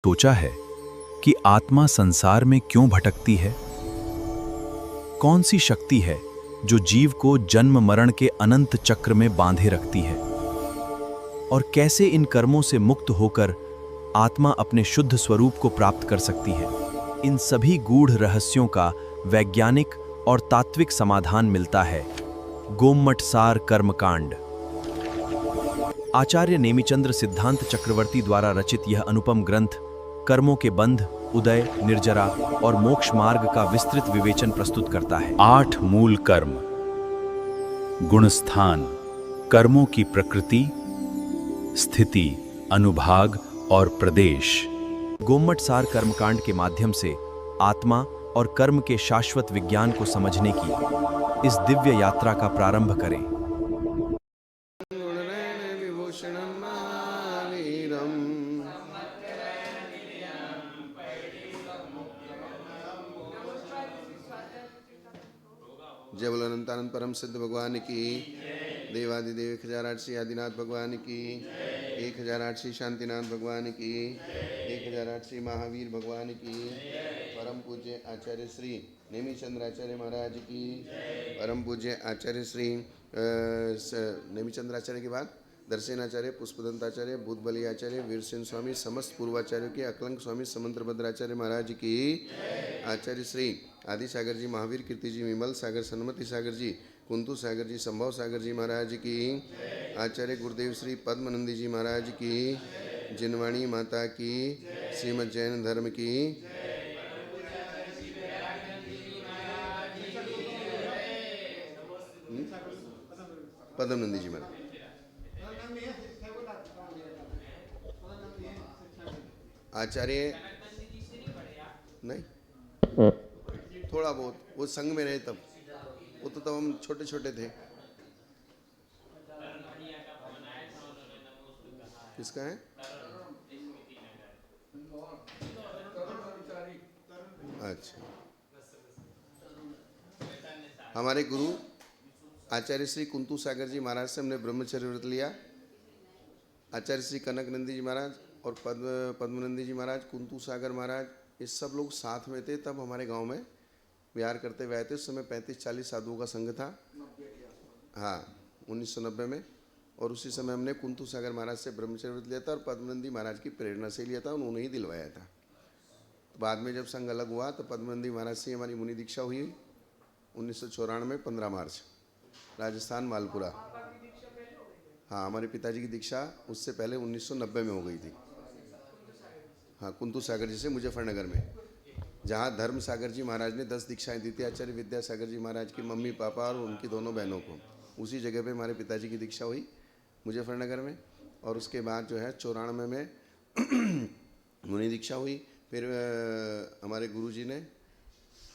सोचा है कि आत्मा संसार में क्यों भटकती है? कौन सी शक्ति है जो जीव को जन्म मरण के अनंत चक्र में बांधे रखती है? और कैसे इन कर्मों से मुक्त होकर आत्मा अपने शुद्ध स्वरूप को प्राप्त कर सकती है? इन सभी गूढ़ रहस्यों का वैज्ञानिक और तात्विक समाधान मिलता है गोमटसार कर्मकांड। आचार्य नेमिचंद्र सिद्धांत चक्रवर्ती द्वारा रचित यह अनुपम ग्रंथ कर्मों के बंध, उदय, निर्जरा और मोक्ष मार्ग का विस्तृत विवेचन प्रस्तुत करता है। 8 मूल कर्म, गुणस्थान, कर्मों की प्रकृति, स्थिति, अनुभाग और प्रदेश। गोमटसार कर्मकांड के माध्यम से आत्मा और कर्म के शाश्वत विज्ञान को समझने की इस दिव्य यात्रा का प्रारंभ करें। जय बोलो अनंतानंद परम सिद्ध भगवान की, देवादिदेव 1008 आदिनाथ भगवान की, 1008 शांतिनाथ भगवान की, 1008 महावीर भगवान की, परम पूज्य आचार्य श्री नेमिचंद्राचार्य महाराज की, परम पूज्य आचार्य श्री नेमिचंद्राचार्य के बाद दर्शनाचार्य, पुष्पदंताचार्य, बुद्धबली आचार्य, वीरसेन स्वामी, समस्त पूर्वाचार्यों के अकलंक स्वामी समंत्रभद्राचार्य महाराज की, आचार्य श्री आदि सागर जी, महावीर कीर्ति जी, विमल सागर, सन्मति सागर जी, कुंतु सागर जी, संभव सागर जी महाराज की, आचार्य गुरुदेव श्री पद्मनंदी जी महाराज की, जिनवाणी माता की, श्रीमद जैन धर्म की, पद्मनंदी जी महाराज, आचार्य नहीं थोड़ा बहुत, वो संग में रहे तब, वो तो तब हम छोटे छोटे थे। किसका है? अच्छा, हमारे गुरु आचार्य श्री कुंतु सागर जी महाराज से हमने ब्रह्मचर्य व्रत लिया। आचार्य श्री कनक नंदी जी महाराज और पद्मनंदी जी महाराज, कुंतु सागर महाराज, ये सब लोग साथ में थे। तब हमारे गांव में विहार करते हुए आए थे। उस समय 35-40 साधुओं का संघ था, हाँ 1990 में। और उसी समय हमने कुंतु सागर महाराज से ब्रह्मचर्य व्रत लिया था और पद्मनंदी महाराज की प्रेरणा से लिया था, उन्होंने ही दिलवाया था। बाद में जब संघ अलग हुआ तो पद्मनंदी महाराज से हमारी मुनि दीक्षा हुई 1994 में 15 मार्च, राजस्थान मालपुरा। हाँ, हमारे पिताजी की दीक्षा उससे पहले 1990 में हो गई थी। हाँ, कुंतु सागर जी से मुजफ्फरनगर में, जहाँ धर्म सागर जी महाराज ने 10 दीक्षाएं दी थी आचार्य विद्यासागर जी महाराज की मम्मी पापा और उनकी दोनों बहनों को। उसी जगह पे हमारे पिताजी की दीक्षा हुई मुजफ्फरनगर में। और उसके बाद जो है 94 में मुनि दीक्षा हुई। फिर हमारे गुरुजी ने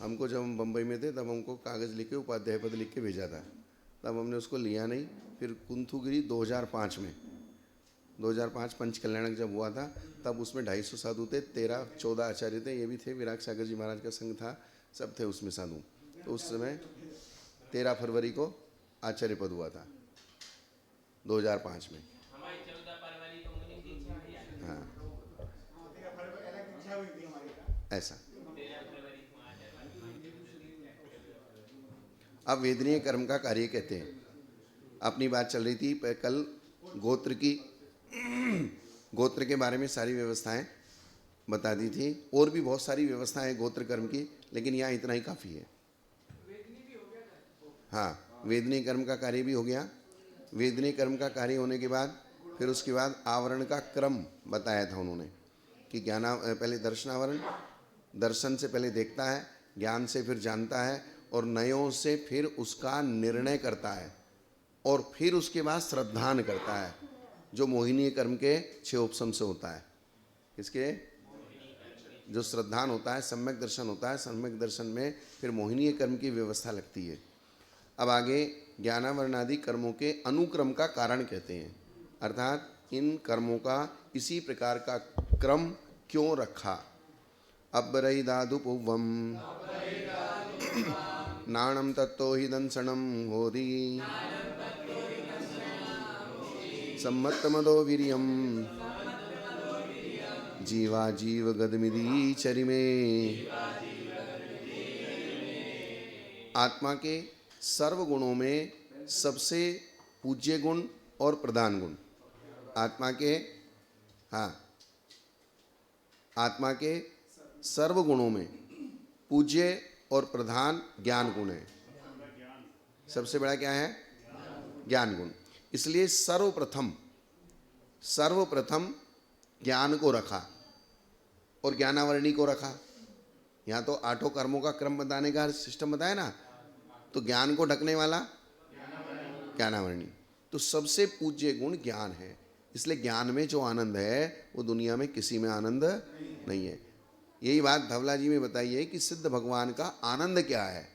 हमको, जब हम बम्बई में थे तब हमको कागज़ लिख के उपाध्याय पद लिख के भेजा था, तब हमने उसको लिया नहीं। फिर कुंथुगिरी 2005 में, 2005 पंच कल्याणक जब हुआ था तब उसमें 250 साधु थे, 13-14 आचार्य थे, ये भी थे, विराग सागर जी महाराज का संघ था, सब थे उसमें साधु। तो उस समय 13 फरवरी को आचार्य पद हुआ था 2005 में। हाँ, ऐसा। अब वेदनीय कर्म का कार्य कहते हैं। अपनी बात चल रही थी कल गोत्र की, गोत्र के बारे में सारी व्यवस्थाएं बता दी थी। और भी बहुत सारी व्यवस्थाएं गोत्र कर्म की, लेकिन यहाँ इतना ही काफ़ी है। हाँ, वेदनीय कर्म का कार्य भी हो गया। वेदनीय कर्म का कार्य होने के बाद फिर उसके बाद आवरण का क्रम बताया था उन्होंने कि पहले दर्शनावरण, दर्शन से पहले देखता है, ज्ञान से फिर जानता है, और नयों से फिर उसका निर्णय करता है, और फिर उसके बाद श्रद्धान करता है, जो मोहिनीय कर्म के 6 उपसम से होता है। इसके जो श्रद्धान होता है, सम्यक दर्शन होता है, सम्यक दर्शन में फिर मोहिनीय कर्म की व्यवस्था लगती है। अब आगे ज्ञानावरण आदि कर्मों के अनुक्रम का कारण कहते हैं, अर्थात इन कर्मों का इसी प्रकार का क्रम क्यों रखा। अब्बरई दादु पुवम नाणम तत्तो हि दंसनम होरी सम्मत्तमदो वीर्यम जीवा जीव गदमिदी चरिमे। आत्मा के सर्व गुणों में सबसे पूज्य गुण और प्रधान गुण आत्मा के, हाँ, आत्मा के सर्व गुणों में पूज्य और प्रधान ज्ञान गुण है। सबसे बड़ा क्या है? ज्ञान गुण। इसलिए सर्वप्रथम ज्ञान को रखा और ज्ञानावरणी को रखा। यहाँ तो 8 कर्मों का क्रम बताने का सिस्टम बताया ना, तो ज्ञान को ढकने वाला ज्ञानावरणी। तो सबसे पूज्य गुण ज्ञान है। इसलिए ज्ञान में जो आनंद है वो दुनिया में किसी में आनंद नहीं है। यही बात धवला जी में बताई है कि सिद्ध भगवान का आनंद क्या है,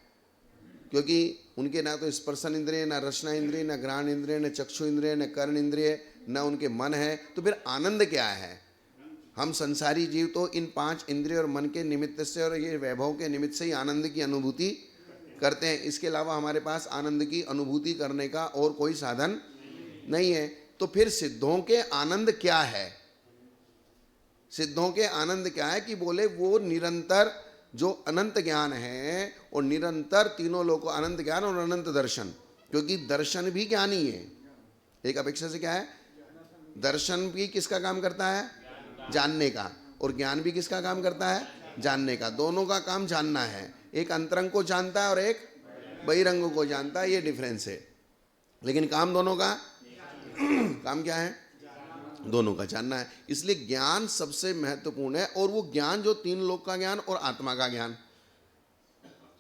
क्योंकि उनके ना तो स्पर्शन इंद्रिय, ना रसना इंद्रिय, ना घ्राण इंद्रिय, न चक्षु इंद्रिय, न कर्ण इंद्रिय, न उनके मन है। तो फिर आनंद क्या है? हम संसारी जीव तो इन 5 इंद्रिय और मन के निमित्त से और ये वैभव के निमित्त से ही आनंद की अनुभूति करते हैं। इसके अलावा हमारे पास आनंद की अनुभूति करने का और कोई साधन नहीं है। तो फिर सिद्धों के आनंद क्या है? सिद्धों के आनंद क्या है कि बोले वो निरंतर जो अनंत ज्ञान है और निरंतर तीनों लोगों अनंत ज्ञान और अनंत दर्शन, क्योंकि दर्शन भी ज्ञान ही है। एक अपेक्षा से क्या है? दर्शन भी किसका काम करता है? जानने का। और ज्ञान भी किसका काम करता है? जानने का। दोनों का काम जानना है। एक अंतरंग को जानता है और एक बहिरंग को जानता है, ये डिफरेंस है। लेकिन काम दोनों का काम क्या है? दोनों का जानना है। इसलिए ज्ञान सबसे महत्वपूर्ण है। और वो ज्ञान जो 3 लोक का ज्ञान और आत्मा का ज्ञान,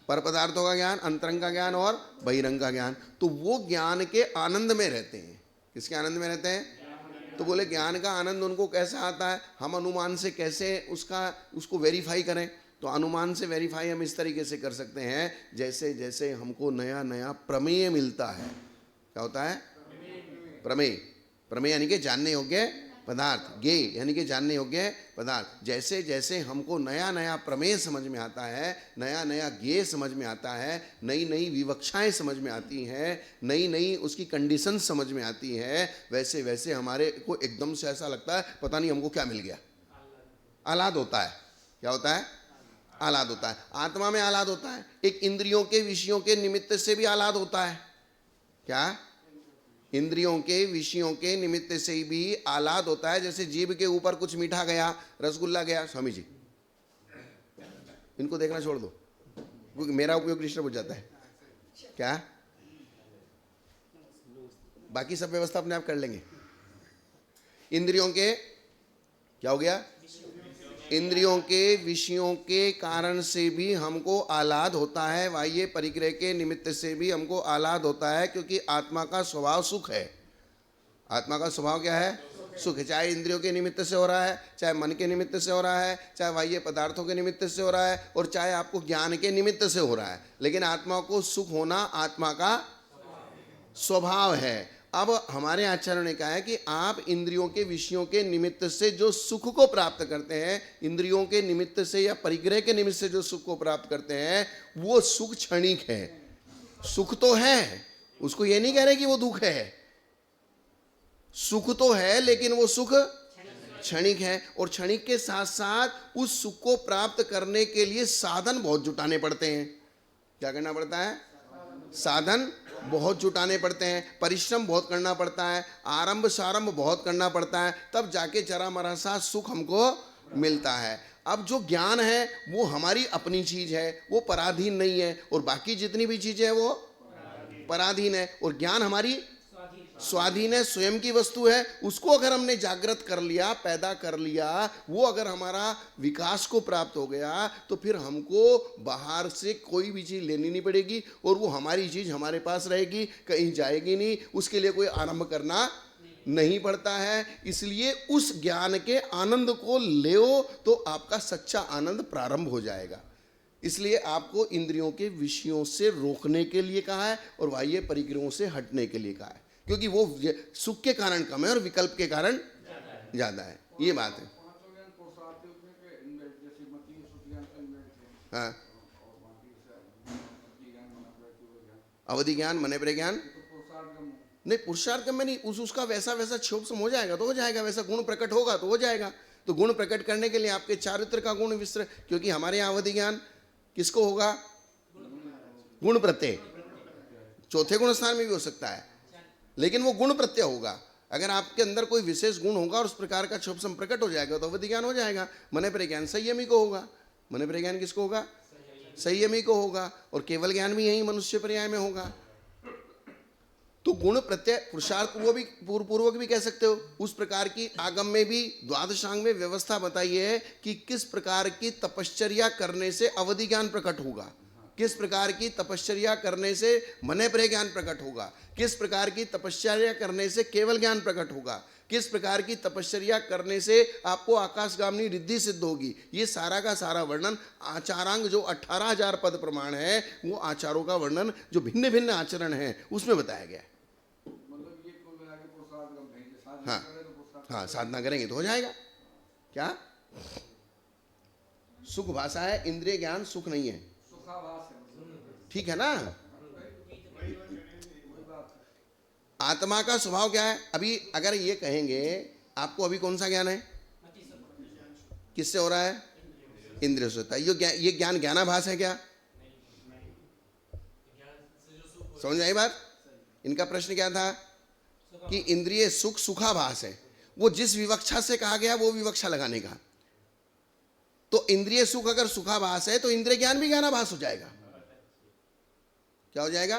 पर पदार्थों का ज्ञान, अंतरंग का ज्ञान और बहिरंग का ज्ञान, तो वो ज्ञान के आनंद में रहते हैं। किसके आनंद में रहते हैं? तो बोले ज्ञान का आनंद उनको कैसे आता है? हम अनुमान से कैसे उसको वेरीफाई करें? तो अनुमान से वेरीफाई हम इस तरीके से कर सकते हैं, जैसे जैसे हमको नया नया प्रमेय मिलता है। क्या होता है? प्रमेय। प्रमेय यानी कि जानने योग्य पदार्थ, ज्ञेय यानी कि जानने योग्य पदार्थ। जैसे जैसे हमको नया नया प्रमेय समझ में आता है, नया नया ज्ञेय समझ में आता है, नई नई विवक्षाएं समझ में आती हैं, नई नई उसकी कंडीशन समझ में आती है, वैसे वैसे हमारे को एकदम से ऐसा लगता है पता नहीं हमको क्या मिल गया। आह्लाद होता है। क्या होता है? आह्लाद होता है। आत्मा में आह्लाद होता है। एक इंद्रियों के विषयों के निमित्त से भी आह्लाद होता है। क्या? इंद्रियों के विषयों के निमित्त से भी आह्लाद होता है। जैसे जीभ के ऊपर कुछ मीठा गया, रसगुल्ला गया, स्वामी जी इनको देखना छोड़ दो, क्योंकि मेरा उपयोग डिस्टर्ब हो जाता है। क्या? बाकी सब व्यवस्था अपने आप कर लेंगे। इंद्रियों के क्या हो गया? इंद्रियों के विषयों के कारण से भी हमको आह्लाद होता है। बाह्य परिग्रह के निमित्त से भी हमको आह्लाद होता है, क्योंकि आत्मा का स्वभाव सुख है। आत्मा का स्वभाव क्या है? सुख है। चाहे इंद्रियों के निमित्त से हो रहा है, चाहे मन के निमित्त से हो रहा है, चाहे बाह्य पदार्थों के निमित्त से हो रहा है, और चाहे आपको ज्ञान के निमित्त से हो रहा है, लेकिन आत्मा को सुख होना आत्मा का स्वभाव है। अब हमारे आचार्यों ने कहा है कि आप इंद्रियों के विषयों के निमित्त से जो सुख को प्राप्त करते हैं, इंद्रियों के निमित्त से या परिग्रह के निमित्त से जो सुख को प्राप्त करते हैं, वो सुख क्षणिक है। सुख तो है, उसको ये नहीं कह रहे कि वो दुख है। सुख तो है, लेकिन वो सुख क्षणिक है। और क्षणिक के साथ साथ उस सुख को प्राप्त करने के लिए साधन बहुत जुटाने पड़ते हैं। क्या करना पड़ता है? साधन बहुत जुटाने पड़ते हैं, परिश्रम बहुत करना पड़ता है, आरंभ सारंभ बहुत करना पड़ता है, तब जाके जरा मरा सा सुख हमको मिलता है। अब जो ज्ञान है वो हमारी अपनी चीज है, वो पराधीन नहीं है, और बाकी जितनी भी चीजें हैं वो पराधीन है। और ज्ञान हमारी स्वाधीन है, स्वयं की वस्तु है। उसको अगर हमने जागृत कर लिया, पैदा कर लिया, वो अगर हमारा विकास को प्राप्त हो गया, तो फिर हमको बाहर से कोई भी चीज़ लेनी नहीं पड़ेगी, और वो हमारी चीज़ हमारे पास रहेगी, कहीं जाएगी नहीं। उसके लिए कोई आरंभ करना नहीं पड़ता है। इसलिए उस ज्ञान के आनंद को ले तो आपका सच्चा आनंद प्रारंभ हो जाएगा। इसलिए आपको इंद्रियों के विषयों से रोकने के लिए कहा है और बाह्य परिग्रहों से हटने के लिए कहा है, क्योंकि वो सुख के कारण कम है और विकल्प के कारण ज्यादा है। ये बात है। हाँ, अवधि ज्ञान, मने पर ज्ञान नहीं, पुरुषार्थ में नहीं। उसका वैसा वैसा क्षोभ सम हो जाएगा तो हो जाएगा, वैसा गुण प्रकट होगा तो हो जाएगा। तो गुण प्रकट करने के लिए आपके चारित्र का गुण विस्तृत, क्योंकि हमारे यहाँ अवधि ज्ञान किसको होगा? गुण प्रत्यय। चौथे गुण स्थान में भी हो सकता है, लेकिन वो गुण प्रत्यय होगा। अगर आपके अंदर कोई विशेष गुण होगा और उस प्रकार का शुभ सम प्रकट हो जाएगा तो अवधि ज्ञान हो जाएगा। मने प्रज्ञान संयमी को होगा। मने प्रज्ञान किसको होगा? संयमी को होगा। और केवल ज्ञान भी यही मनुष्य पर्याय में होगा। तो गुण प्रत्यय पुरुषार्थ पूर्वक भी कह सकते हो। उस प्रकार की आगम में भी द्वादशांग में व्यवस्था बताई है कि किस प्रकार की तपश्चर्या करने से अवधि ज्ञान प्रकट होगा, किस प्रकार की तपश्चर्या करने से मने प्रे ज्ञान प्रकट होगा, किस प्रकार की तपश्चर्या करने से केवल ज्ञान प्रकट होगा, किस प्रकार की तपश्चर्या करने से आपको आकाशगामिनी रिद्धि सिद्ध होगी। ये सारा का सारा वर्णन आचारांग जो 18,000 पद प्रमाण है, वो आचारों का वर्णन जो भिन्न भिन्न आचरण है उसमें बताया गया है। हाँ हाँ, साधना करेंगे तो हो जाएगा। क्या सुख भाषा है, इंद्रिय ज्ञान सुख नहीं है, ठीक है ना। आत्मा का स्वभाव क्या है? अभी अगर ये कहेंगे आपको अभी कौन सा ज्ञान है? किससे हो रहा है? इंद्रिय से होता है। ये ज्ञान ज्ञानाभास है क्या? समझ आई बात? इनका प्रश्न क्या था कि इंद्रिय सुख सुखाभास है। वो जिस विवक्षा से कहा गया वो विवक्षा लगाने का। तो इंद्रिय सुख अगर सुखाभास है तो इंद्रिय ज्ञान भी ज्ञानाभास हो जाएगा। क्या हो जाएगा?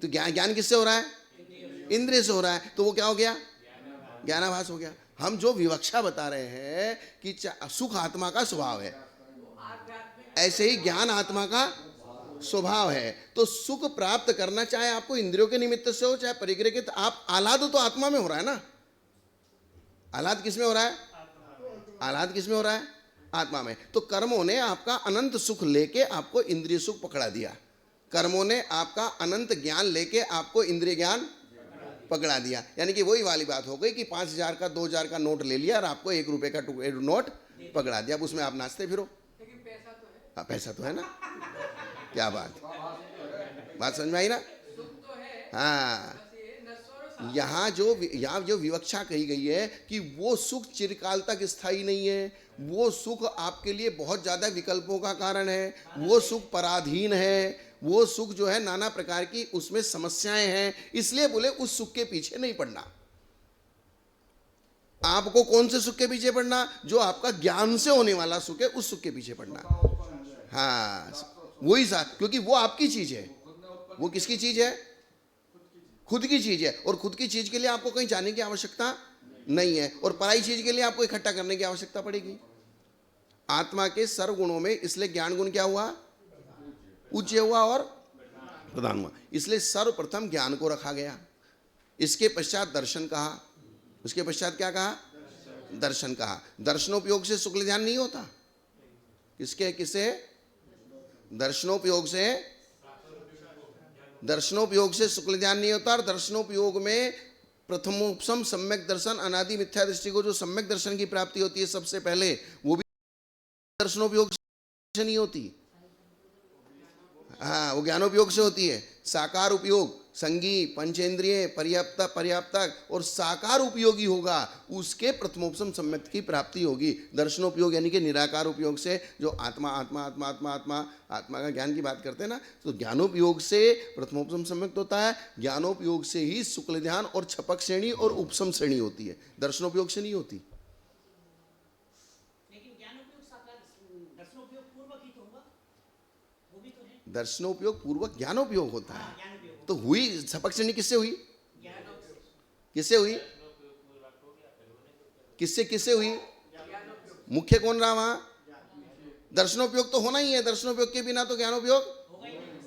तो ज्ञान किससे हो रहा है? इंद्रिय से हो रहा है, तो वो क्या हो गया? ज्ञानाभास हो गया। हम जो विवक्षा बता रहे हैं कि सुख आत्मा का स्वभाव है, ऐसे ही ज्ञान आत्मा का स्वभाव है। तो सुख प्राप्त करना चाहे आपको इंद्रियों के निमित्त से हो चाहे परिग्रह के, तो आप आह्लाद तो आत्मा में हो रहा है ना। आह्लाद किस में हो रहा है? आह्लाद किस में हो रहा है? आत्मा में। तो कर्मों ने आपका अनंत सुख लेके आपको इंद्रिय सुख पकड़ा दिया। कर्मों ने आपका अनंत ज्ञान लेके आपको इंद्रिय ज्ञान पकड़ा दिया। यानी कि वही वाली बात हो गई कि 5,000 का 2,000 का नोट ले लिया और आपको 1 रुपए का नोट पकड़ा दिया। अब उसमें आप नाचते फिरो। हाँ, पैसा तो है ना। क्या बात समझ में आई ना? हाँ, यहाँ जो विवक्षा कही गई है कि वो सुख चिरकाल तक स्थायी नहीं है, वो सुख आपके लिए बहुत ज्यादा विकल्पों का कारण है, वो सुख पराधीन है, वो सुख जो है नाना प्रकार की उसमें समस्याएं हैं। इसलिए बोले उस सुख के पीछे नहीं पड़ना। आपको कौन से सुख के पीछे पड़ना? जो आपका ज्ञान से होने वाला सुख है, उस सुख के पीछे पड़ना। हाँ, वही साथ, क्योंकि वो आपकी चीज है। वो किसकी चीज है? खुद की चीज है। और खुद की चीज के लिए आपको कहीं जाने की आवश्यकता नहीं है, और पराई चीज के लिए आपको इकट्ठा करने की आवश्यकता पड़ेगी। आत्मा के सर्वगुणों में इसलिए ज्ञान गुण क्या हुआ? उच्च हुआ और प्रधान हुआ। इसलिए सर्वप्रथम ज्ञान को रखा गया, इसके पश्चात दर्शन कहा, उसके पश्चात क्या कहा? दर्शन कहा। दर्शनोपयोग से शुक्ल ध्यान नहीं होता। किससे? दर्शनोपयोग से शुक्ल ध्यान नहीं होता। और दर्शनोपयोग में प्रथमोपम सम्यक दर्शन, अनादि मिथ्या दृष्टि को जो सम्यक दर्शन की प्राप्ति होती है सबसे पहले, वो भी दर्शनोपयोग से नहीं होती। हाँ, वो ज्ञानोपयोग से होती है। साकार उपयोग, संगी, पंचेंद्रिय, पर्याप्तक और साकार उपयोगी होगा, उसके प्रथमोपम सम्यक की प्राप्ति होगी। दर्शनोपयोग यानी कि निराकार उपयोग से जो आत्मा आत्मा आत्मा आत्मा आत्मा आत्मा का ज्ञान की बात करते हैं ना, तो ज्ञानोपयोग से प्रथमोपम सम्यक होता है। ज्ञानोपयोग से ही शुक्ल ध्यान और छपक श्रेणी और उपसम श्रेणी होती है, दर्शनोपयोग से नहीं होती। दर्शनोपयोग पूर्वक ज्ञानोपयोग होता है। तो हुई छपक श्रेणी किससे हुई? किससे हुई? किससे हुई? मुख्य कौन रहा वहां? दर्शनोपयोग तो होना ही है। दर्शनोपयोग के बिना तो ज्ञानोपयोग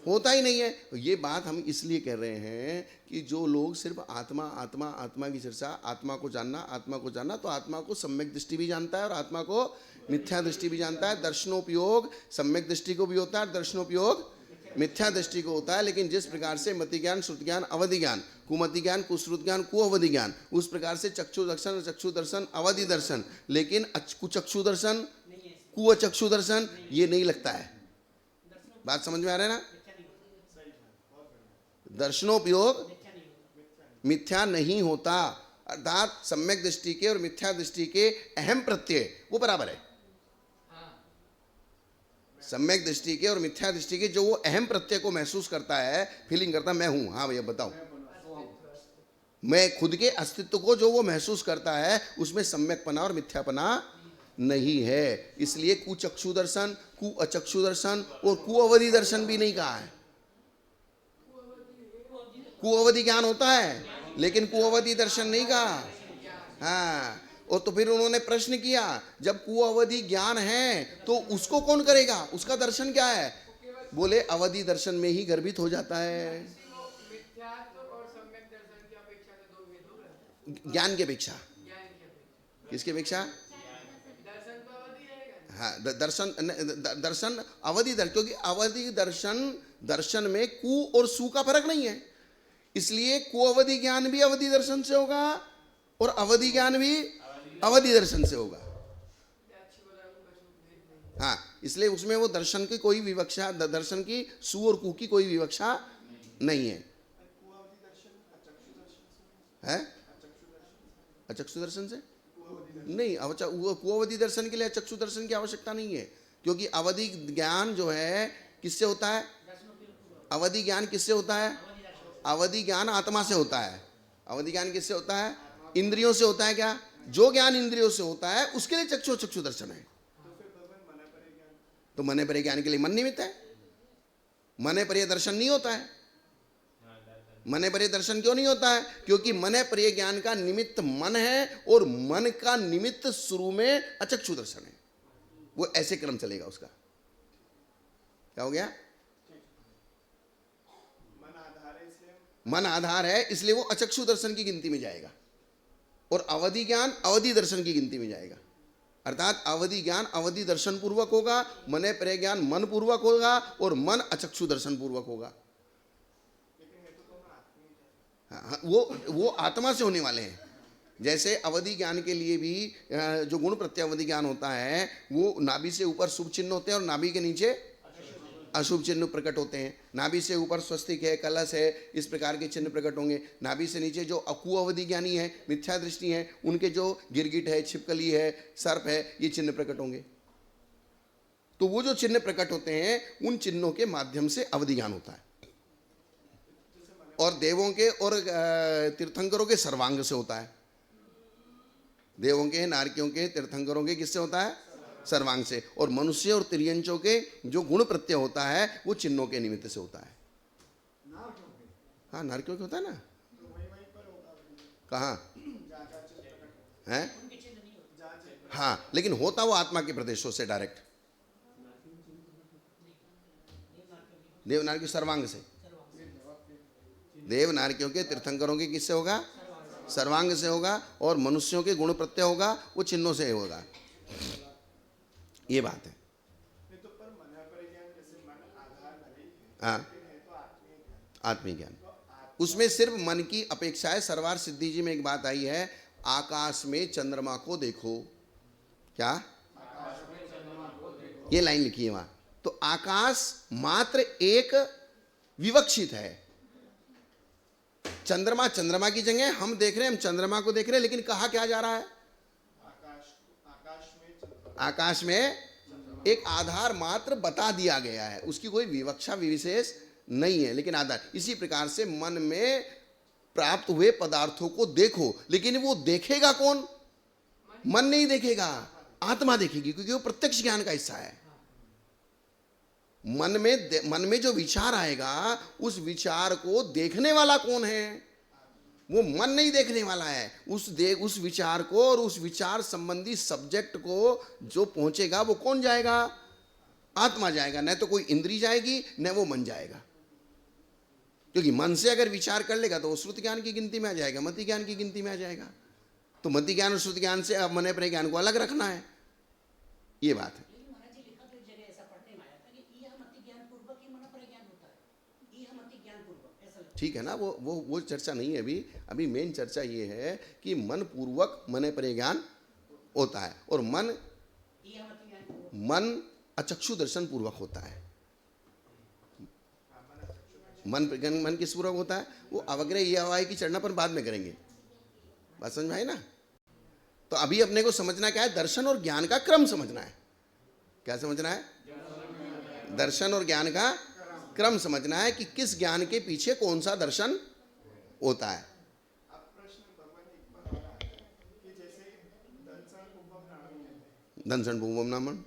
होता ही नहीं है। ये बात हम इसलिए कह रहे हैं कि जो लोग सिर्फ आत्मा आत्मा आत्मा की चर्चा, आत्मा को जानना, तो आत्मा को सम्यक दृष्टि भी जानता है और आत्मा को मिथ्या दृष्टि भी जानता है। दर्शनोपयोग सम्यक दृष्टि को भी होता है, दर्शनोपयोग मिथ्या दृष्टि को होता है। लेकिन जिस प्रकार से मति ज्ञान, श्रुति ज्ञान, अवधि ज्ञान, कुमति ज्ञान, कुश्रुत ज्ञान, कुअवधि ज्ञान, उस प्रकार से चक्षु दर्शन, चक्षु दर्शन, अवधि दर्शन, लेकिन कुचक्षु दर्शन, कुअचक्षु दर्शन ये नहीं लगता है। बात समझ में आ रहा है ना? दर्शनोपयोग मिथ्या नहीं होता। अर्थात सम्यक दृष्टि के और मिथ्या दृष्टि के अहम प्रत्यय वो बराबर है। सम्यक दृष्टि के और मिथ्या दृष्टि के जो वो अहम प्रत्यय को महसूस करता है, फीलिंग करता है, मैं हूं, हाँ भैया बताओ, मैं खुद के अस्तित्व को जो वो महसूस करता है उसमें सम्यकपना और मिथ्यापना नहीं है। इसलिए कुचक्षु दर्शन, कु अचक्षु दर्शन और कुअवधि दर्शन भी नहीं कहा है। कुअवधि ज्ञान होता है लेकिन कुअवधि दर्शन नहीं कहा। हाँ, और तो फिर उन्होंने प्रश्न किया, जब कुअवधि ज्ञान है तो उसको कौन करेगा, उसका दर्शन क्या है? बोले अवधि दर्शन में ही गर्भित हो जाता है। ज्ञान की अपेक्षा, किसकी अपेक्षा? हाँ, दर्शन अवधि दर्शन, क्योंकि अवधि दर्शन में कु और सु का फर्क नहीं है, इसलिए कुअवधि ज्ञान भी अवधि दर्शन से होगा और अवधि ज्ञान भी अवधि दर्शन से होगा। हाँ, इसलिए उसमें वो दर्शन की कोई विवक्षा, दर्शन की सु और कु की कोई विवक्षा नहीं है। अचक्षु दर्शन से नहीं, कुअवधि दर्शन के लिए अचक्षु दर्शन की आवश्यकता नहीं है, क्योंकि अवधि ज्ञान जो है किससे होता है? अवधि ज्ञान किससे होता है? अवधि ज्ञान आत्मा से होता है। अवधि ज्ञान किससे होता है? इंद्रियों से होता है। क्या? जो ज्ञान इंद्रियों से होता है उसके लिए चक्षु दर्शन है। तो मने परे ज्ञान के लिए मन निमित्त है, मने परे दर्शन नहीं होता है। मने परे दर्शन क्यों नहीं होता है? क्योंकि मने परे ज्ञान का निमित्त मन है और मन का निमित्त शुरू में अचक्षु दर्शन है। वो ऐसे क्रम चलेगा उसका। क्या हो गया? मन आधार है, इसलिए वो अचक्षु दर्शन की गिनती में जाएगा और अवधि ज्ञान अवधि दर्शन की गिनती में जाएगा। अर्थात अवधि ज्ञान अवधि दर्शन पूर्वक होगा, मने परे ज्ञान मन पूर्वक होगा और मन अचक्षु दर्शन पूर्वक होगा। हाँ, वो आत्मा से होने वाले हैं। जैसे अवधि ज्ञान के लिए भी जो गुण प्रत्यवधि ज्ञान होता है वो नाभि से ऊपर शुभ चिन्ह होते हैं और नाभि के नीचे अशुभ चिन्ह प्रकट होते हैं। नाभि से ऊपर स्वस्तिक है, कलश है, इस प्रकार के चिन्ह प्रकट होंगे। नाभि से नीचे जो कुअवधि ज्ञानी है, मिथ्या दृष्टि है, उनके जो गिरगिट है, छिपकली है, सर्प है, ये चिन्ह प्रकट होंगे। तो वो जो चिन्ह प्रकट होते हैं उन चिन्हों के माध्यम से अवधि ज्ञान होता है। और देवों के और तीर्थंकरों के सर्वांग से होता है। देवों के, नारकियों के, तीर्थंकरों के किससे होता है? सर्वांग से। और मनुष्य और तिर्यंचों के जो गुण प्रत्यय होता है वो चिन्हों के निमित्त से होता है। हाँ, नारकियों के होता है ना। कहाँ है? हाँ, लेकिन होता वो आत्मा के प्रदेशों से डायरेक्ट। देव नारकियों सर्वांग से, देव नारकियों के तीर्थंकरों के किससे होगा? सर्वांग से होगा। और मनुष्यों के गुण प्रत्यय होगा वो चिन्हों से होगा। ये बात है। हाँ, आत्मिक ज्ञान, उसमें सिर्फ मन की अपेक्षा है। सरवार सिद्धि जी में एक बात आई है, आकाश में चंद्रमा को देखो। क्या? ये लाइन लिखी है वहां। तो आकाश मात्र एक विवक्षित है। चंद्रमा चंद्रमा की जगह हम देख रहे हैं, हम चंद्रमा को देख रहे हैं, लेकिन कहा क्या जा रहा है? आकाश में एक आधार मात्र बता दिया गया है, उसकी कोई विवक्षा विशेष नहीं है, लेकिन आधार। इसी प्रकार से मन में प्राप्त हुए पदार्थों को देखो, लेकिन वो देखेगा कौन? मन नहीं देखेगा, आत्मा देखेगी, क्योंकि वो प्रत्यक्ष ज्ञान का हिस्सा है। मन में जो विचार आएगा उस विचार को देखने वाला कौन है? वो मन नहीं देखने वाला है। उस विचार को और उस विचार संबंधी सब्जेक्ट को जो पहुंचेगा वो कौन जाएगा? आत्मा जाएगा। न तो कोई इंद्री जाएगी न वो मन जाएगा, क्योंकि मन से अगर विचार कर लेगा तो वो श्रुति ज्ञान की गिनती में आ जाएगा, मति ज्ञान की गिनती में आ जाएगा। तो मति ज्ञान और श्रुति ज्ञान से अब मन परे ज्ञान को अलग रखना है, ये बात है। ठीक है ना, वो चर्चा नहीं है अभी। अभी मेन चर्चा ये है कि मन पूर्वक मन परे ज्ञान होता है और मन अचक्षु दर्शन पूर्वक होता है। मन किस पूर्वक होता है? वो अवग्रह ये हवाई की चढ़ना पर बाद में करेंगे। बात समझ में आई ना? तो अभी अपने को समझना क्या है? दर्शन और ज्ञान का क्रम समझना है। क्या समझना है? दर्शन और ज्ञान का क्रम समझना है कि किस ज्ञान के पीछे कौन सा दर्शन होता है। दंसन भूमम नामन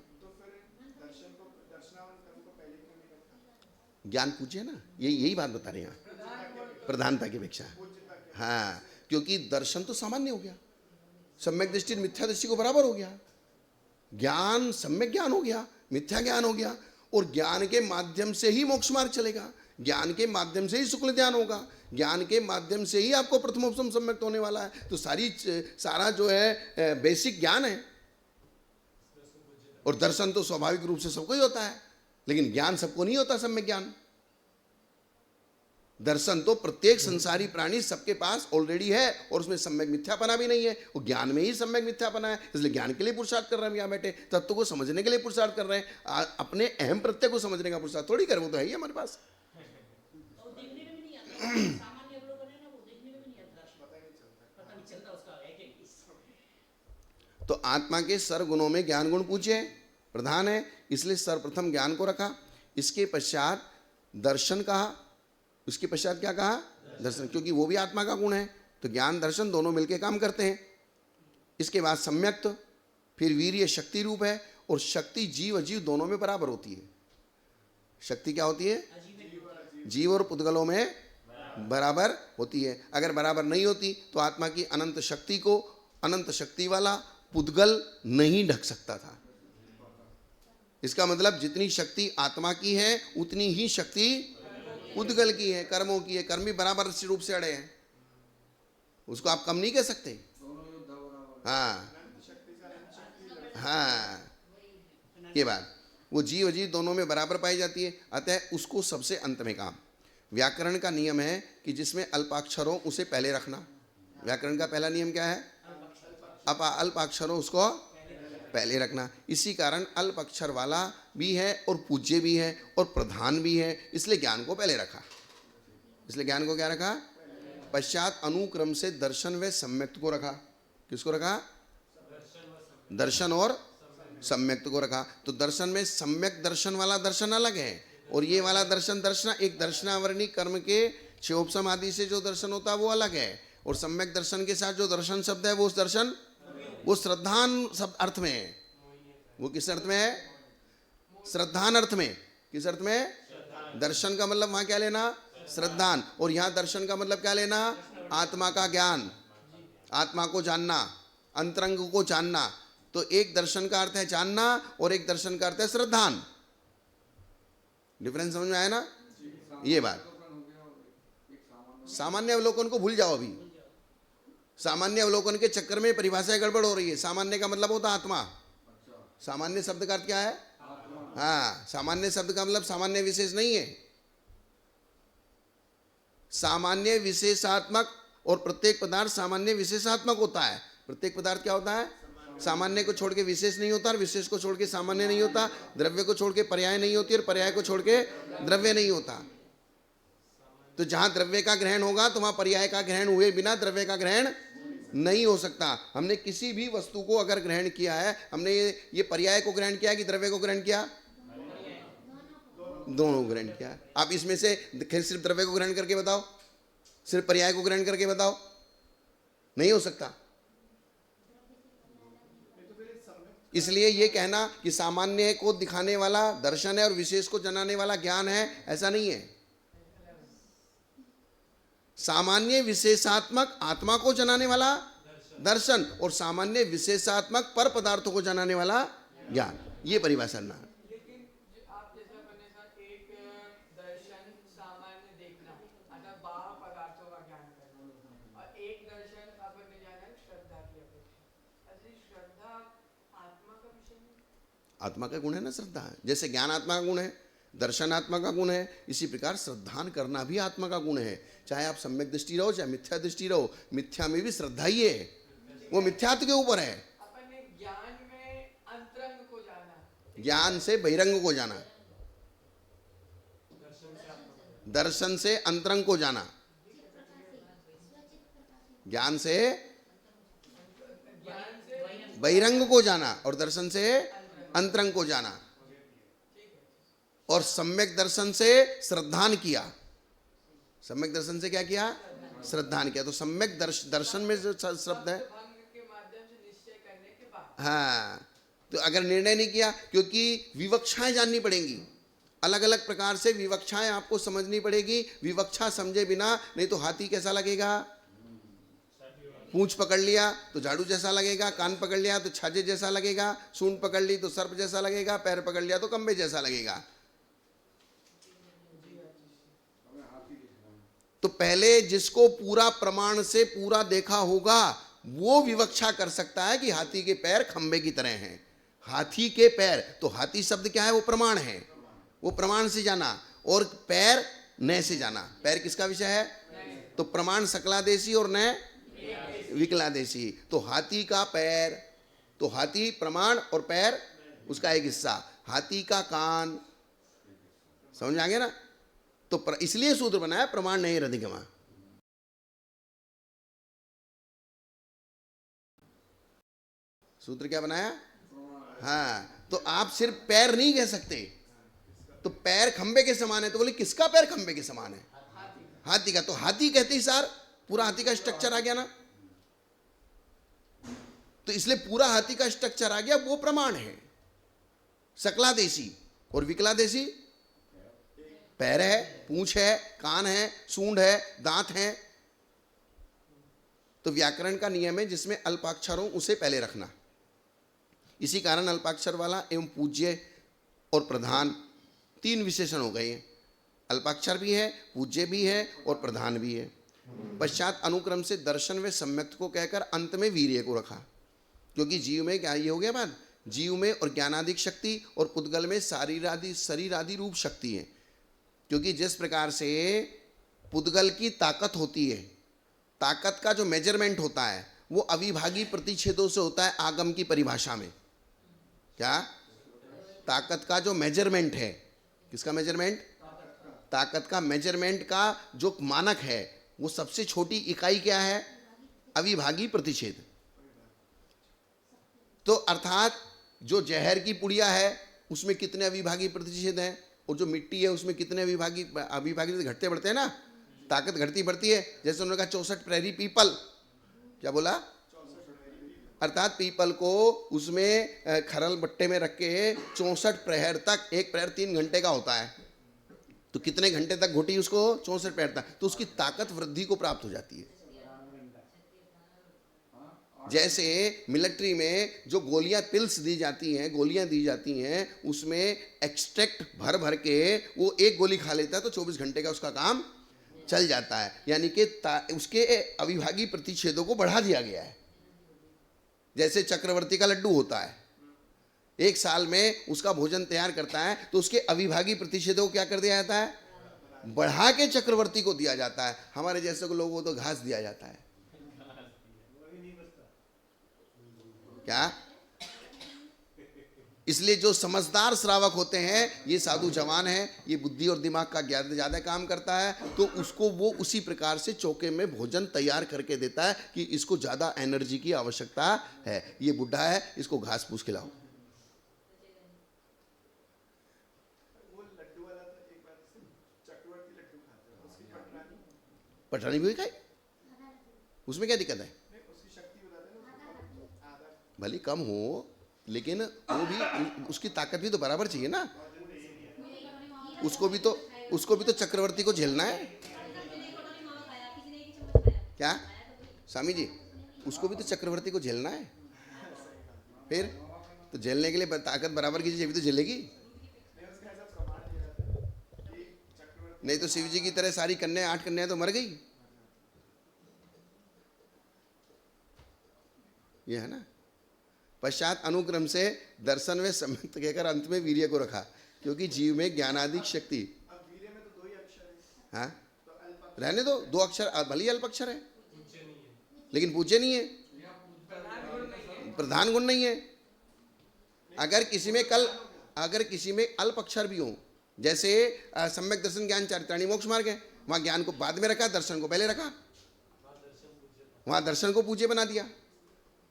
ज्ञान पूछिए ना, यही बात बता रहे हैं प्रधानता की अपेक्षा। हाँ, क्योंकि दर्शन तो सामान्य हो गया, सम्यक दृष्टि मिथ्या दृष्टि को बराबर हो गया, ज्ञान सम्यक ज्ञान हो गया, मिथ्या ज्ञान हो गया, और ज्ञान के माध्यम से ही मोक्ष मार्ग चलेगा, ज्ञान के माध्यम से ही शुक्ल ध्यान होगा, ज्ञान के माध्यम से ही आपको प्रथमोपम सम्यक होने वाला है। तो सारा जो है बेसिक ज्ञान है। और दर्शन तो स्वाभाविक रूप से सबको ही होता है, लेकिन ज्ञान सबको नहीं होता। सम्यक ज्ञान, दर्शन तो प्रत्येक संसारी प्राणी सबके पास ऑलरेडी है, और उसमें सम्यक मिथ्यापना भी नहीं है, वो ज्ञान में ही सम्यक मिथ्यापना है। इसलिए ज्ञान के लिए पुरुषार्थ कर रहे हैं यहाँ बैठे, तत्व को समझने के लिए पुरुषार्थ कर रहे हैं, अपने अहम प्रत्यय को समझने का पुरुषार्थ थोड़ी कर, वो तो है ही हमारे पास। तो आत्मा के सर्वगुणों में ज्ञान गुण पूछे प्रधान है, इसलिए सर्वप्रथम ज्ञान को रखा। इसके पश्चात दर्शन कहा। उसके पश्चात क्या कहा? दर्शन, क्योंकि वो भी आत्मा का गुण है। तो ज्ञान दर्शन दोनों मिलकर काम करते हैं। इसके बाद सम्यक्त, फिर वीर्य शक्ति रूप है, और शक्ति जीव अजीव दोनों में बराबर होती है। शक्ति क्या होती है? जीव और पुद्गलों में बराबर होती है। अगर बराबर नहीं होती तो आत्मा की अनंत शक्ति को अनंत शक्ति वाला पुद्गल नहीं ढक सकता था। इसका मतलब जितनी शक्ति आत्मा की है उतनी ही शक्ति पुद्गल की है, कर्मों की है। कर्म भी बराबर रूप से अड़े हैं, उसको आप कम नहीं कह सकते। हाँ हाँ, ये बात वो जीव अजीव दोनों में बराबर पाई जाती है। अतः उसको सबसे अंत में काम। व्याकरण का नियम है कि जिसमें अल्पाक्षरों उसे पहले रखना। व्याकरण का पहला नियम क्या है? अल्पाक्षरों उसको पहले रखना। इसी कारण अल्प अक्षर वाला भी है और पूज्य भी है और प्रधान भी है, इसलिए ज्ञान को पहले रखा। इसलिए ज्ञान को क्या रखा? पश्चात अनुक्रम से दर्शन व सम्यक्त को रखा। किसको रखा? दर्शन और सम्यक्त को रखा। तो दर्शन में सम्यक दर्शन वाला दर्शन अलग है, और ये वाला दर्शन एक दर्शनावरणी कर्म के क्षोभसम आदि से जो दर्शन होता है वो अलग है। और सम्यक दर्शन के साथ जो दर्शन शब्द है वो दर्शन वो श्रद्धान शब्द अर्थ में है। वो किस अर्थ में है? श्रद्धान अर्थ में। किस अर्थ में? दर्शन का मतलब वहां क्या लेना? श्रद्धान। और यहां दर्शन का मतलब क्या लेना? आत्मा का ज्ञान, आत्मा को जानना, अंतरंग को जानना। तो एक दर्शन का अर्थ है जानना और एक दर्शन का अर्थ है श्रद्धान। डिफरेंस समझ में आया ना? ये बात सामान्य अवलोकन को भूल जाओ। अभी सामान्य अवलोकन के चक्कर में परिभाषा गड़बड़ हो रही है। सामान्य का मतलब होता आत्मा। सामान्य शब्द का अर्थ क्या है? हाँ, सामान्य शब्द का मतलब सामान्य विशेष नहीं है। सामान्य विशेषात्मक, और प्रत्येक पदार्थ सामान्य विशेषात्मक होता है। प्रत्येक पदार्थ क्या होता है? सामान्य को छोड़ के विशेष नहीं होता, और विशेष को छोड़ के सामान्य नहीं होता। द्रव्य को छोड़ के पर्याय नहीं होती, और पर्याय को छोड़ के द्रव्य नहीं होता। तो जहां द्रव्य का ग्रहण होगा तो वहां पर्याय का ग्रहण हुए बिना द्रव्य का ग्रहण नहीं हो सकता। हमने किसी भी वस्तु को अगर ग्रहण किया है, हमने ये पर्याय को ग्रहण किया कि द्रव्य को ग्रहण किया? दोनों ग्रहण किया। आप इसमें से सिर्फ द्रव्य को ग्रहण करके बताओ, सिर्फ पर्याय को ग्रहण करके बताओ, नहीं हो सकता। इसलिए ये कहना कि सामान्य को दिखाने वाला दर्शन है और विशेष को जनाने वाला ज्ञान है, ऐसा नहीं है। सामान्य विशेषात्मक आत्मा को जनाने वाला दर्शन, और सामान्य विशेषात्मक पर पदार्थों को जनाने वाला ज्ञान, ये परिभाषा ना। लेकिन आप जैसा अपने साथ एक दर्शन सामान्य देखना अर्थात बाह्य पदार्थों का ज्ञान करना, और एक दर्शन अपन ने जाना श्रद्धा की अपेक्षा। अरे श्रद्धा आत्मा का विषय नहीं? आत्मा का गुण है ना श्रद्धा। जैसे ज्ञान आत्मा का गुण है, दर्शन आत्मा का गुण है, इसी प्रकार श्रद्धान करना भी आत्मा का गुण है। चाहे आप सम्यक दृष्टि रहो चाहे मिथ्या दृष्टि रहो, मिथ्या में भी श्रद्धा ही है, वो मिथ्यात्व के ऊपर है। अपन ने ज्ञान में अंतरंग को जाना, ज्ञान से बहिरंग को जाना, दर्शन से अंतरंग को जाना, ज्ञान से बहिरंग को जाना, और दर्शन से अंतरंग को जाना, और सम्यक दर्शन से श्रद्धान किया। सम्यक दर्शन से क्या किया? श्रद्धान किया। तो सम्यक दर्शन में जो शब्द है, के माध्यम से निश्चय करने के बाद, हाँ, तो अगर निर्णय नहीं किया, क्योंकि विवक्षाएं जाननी पड़ेंगी, अलग अलग प्रकार से विवक्षाएं आपको समझनी पड़ेगी। विवक्षा समझे बिना नहीं तो हाथी कैसा लगेगा? पूंछ पकड़ लिया तो झाड़ू जैसा लगेगा, कान पकड़ लिया तो छाजे जैसा लगेगा, सूंड पकड़ ली तो सर्प जैसा लगेगा, पैर पकड़ लिया तो कंबे जैसा लगेगा। तो पहले जिसको पूरा प्रमाण से पूरा देखा होगा वो विवक्षा कर सकता है कि हाथी के पैर खंबे की तरह हैं। हाथी के पैर, तो हाथी शब्द क्या है? वो प्रमाण है, वो प्रमाण से जाना, और पैर नय से जाना। पैर किसका विषय है? तो प्रमाण सकलादेशी और नय विकलादेशी। तो हाथी का पैर, तो हाथी प्रमाण और पैर उसका एक हिस्सा, हाथी का कान, समझ आ गया ना? तो इसलिए सूत्र बनाया प्रमाण नहीं रधिगमा। सूत्र क्या बनाया? हाँ, तो आप सिर्फ पैर नहीं कह सकते, तो पैर खंबे के समान है, तो बोले किसका पैर खंबे के समान है? हाथी का। तो हाथी कहते ही सार पूरा हाथी का स्ट्रक्चर आ गया ना, तो इसलिए पूरा हाथी का स्ट्रक्चर आ गया, वो प्रमाण है। सकलादेशी और विकलादेशी, पैर है, पूंछ है, कान है, सूंड है, दांत है। तो व्याकरण का नियम है जिसमें अल्पाक्षरों उसे पहले रखना। इसी कारण अल्पाक्षर वाला एवं पूज्य और प्रधान तीन विशेषण हो गए हैं। अल्पाक्षर भी है, पूज्य भी है और प्रधान भी है। पश्चात अनुक्रम से दर्शन व सम्यक्त को कहकर अंत में वीर्य को रखा, क्योंकि जीव में क्या ये हो गया बात? जीव में और ज्ञानादिक शक्ति और पुद्गल में शरीरादि रूप शक्ति है। क्योंकि जिस प्रकार से पुद्गल की ताकत होती है, ताकत का जो मेजरमेंट होता है वो अविभागी प्रतिच्छेदों से होता है आगम की परिभाषा में। क्या? ताकत का जो मेजरमेंट है, किसका मेजरमेंट? ताकत का मेजरमेंट का जो मानक है वो सबसे छोटी इकाई क्या है? अविभागी प्रतिच्छेद। तो अर्थात जो जहर की पुड़िया है उसमें कितने अविभागी प्रतिच्छेद हैं, और जो मिट्टी है उसमें कितने अविभागी घटते बढ़ते हैं ना, ताकत घटती बढ़ती है। जैसे उन्होंने कहा 64 प्रहरी पीपल, क्या बोला? अर्थात पीपल को उसमें खरल बट्टे में रख के 64 प्रहर तक, एक प्रहर 3 घंटे का होता है, तो कितने घंटे तक घुटी उसको? 64 प्रहर तक, तो उसकी ताकत वृद्धि को प्राप्त हो जाती है। जैसे मिलिट्री में जो गोलियां पिल्स दी जाती हैं, गोलियां दी जाती हैं, उसमें एक्सट्रैक्ट भर भर के वो एक गोली खा लेता है तो 24 घंटे का उसका काम चल जाता है। यानी कि उसके अविभागी प्रतिच्छेदों को बढ़ा दिया गया है। जैसे चक्रवर्ती का लड्डू होता है, एक साल में उसका भोजन तैयार करता है, तो उसके अविभागी प्रतिच्छेदों को क्या कर दिया जाता है? बढ़ा के चक्रवर्ती को दिया जाता है। हमारे जैसे लोगों को तो घास दिया जाता है। क्या? इसलिए जो समझदार श्रावक होते हैं, ये साधु जवान है, ये बुद्धि और दिमाग का ज्यादा काम करता है, तो उसको वो उसी प्रकार से चौके में भोजन तैयार करके देता है कि इसको ज्यादा एनर्जी की आवश्यकता है। ये बुढ़ा है, इसको घास फूस खिलाओ। पटरानी भी खाए, उसमें क्या दिक्कत है? भले कम हो, लेकिन वो भी, उसकी ताकत भी तो बराबर चाहिए ना। उसको भी तो चक्रवर्ती को झेलना है। क्या स्वामी जी? उसको भी तो चक्रवर्ती को झेलना है। फिर तो झेलने के लिए ताकत बराबर की चीज भी तो झेलेगी। नहीं तो शिव जी की तरह सारी कन्या 8 कन्याएं तो मर गई। ये है ना। पश्चात अनुक्रम से दर्शन में सम्यक्त कहकर अंत में वीर्य को रखा, क्योंकि जीव में ज्ञानादिक शक्ति। वीर्य में तो 2 ही अक्षर है। हाँ, रहने दो, 2 अक्षर, भले ही अल्प अक्षर है, लेकिन पूज्य नहीं है, प्रधान गुण नहीं है। अगर किसी में अल्प अक्षर भी हो, जैसे सम्यक दर्शन ज्ञान चारित्राणी मोक्ष मार्ग है, वहां ज्ञान को बाद में रखा, दर्शन को पहले रखा, वहां दर्शन को पूज्य बना दिया।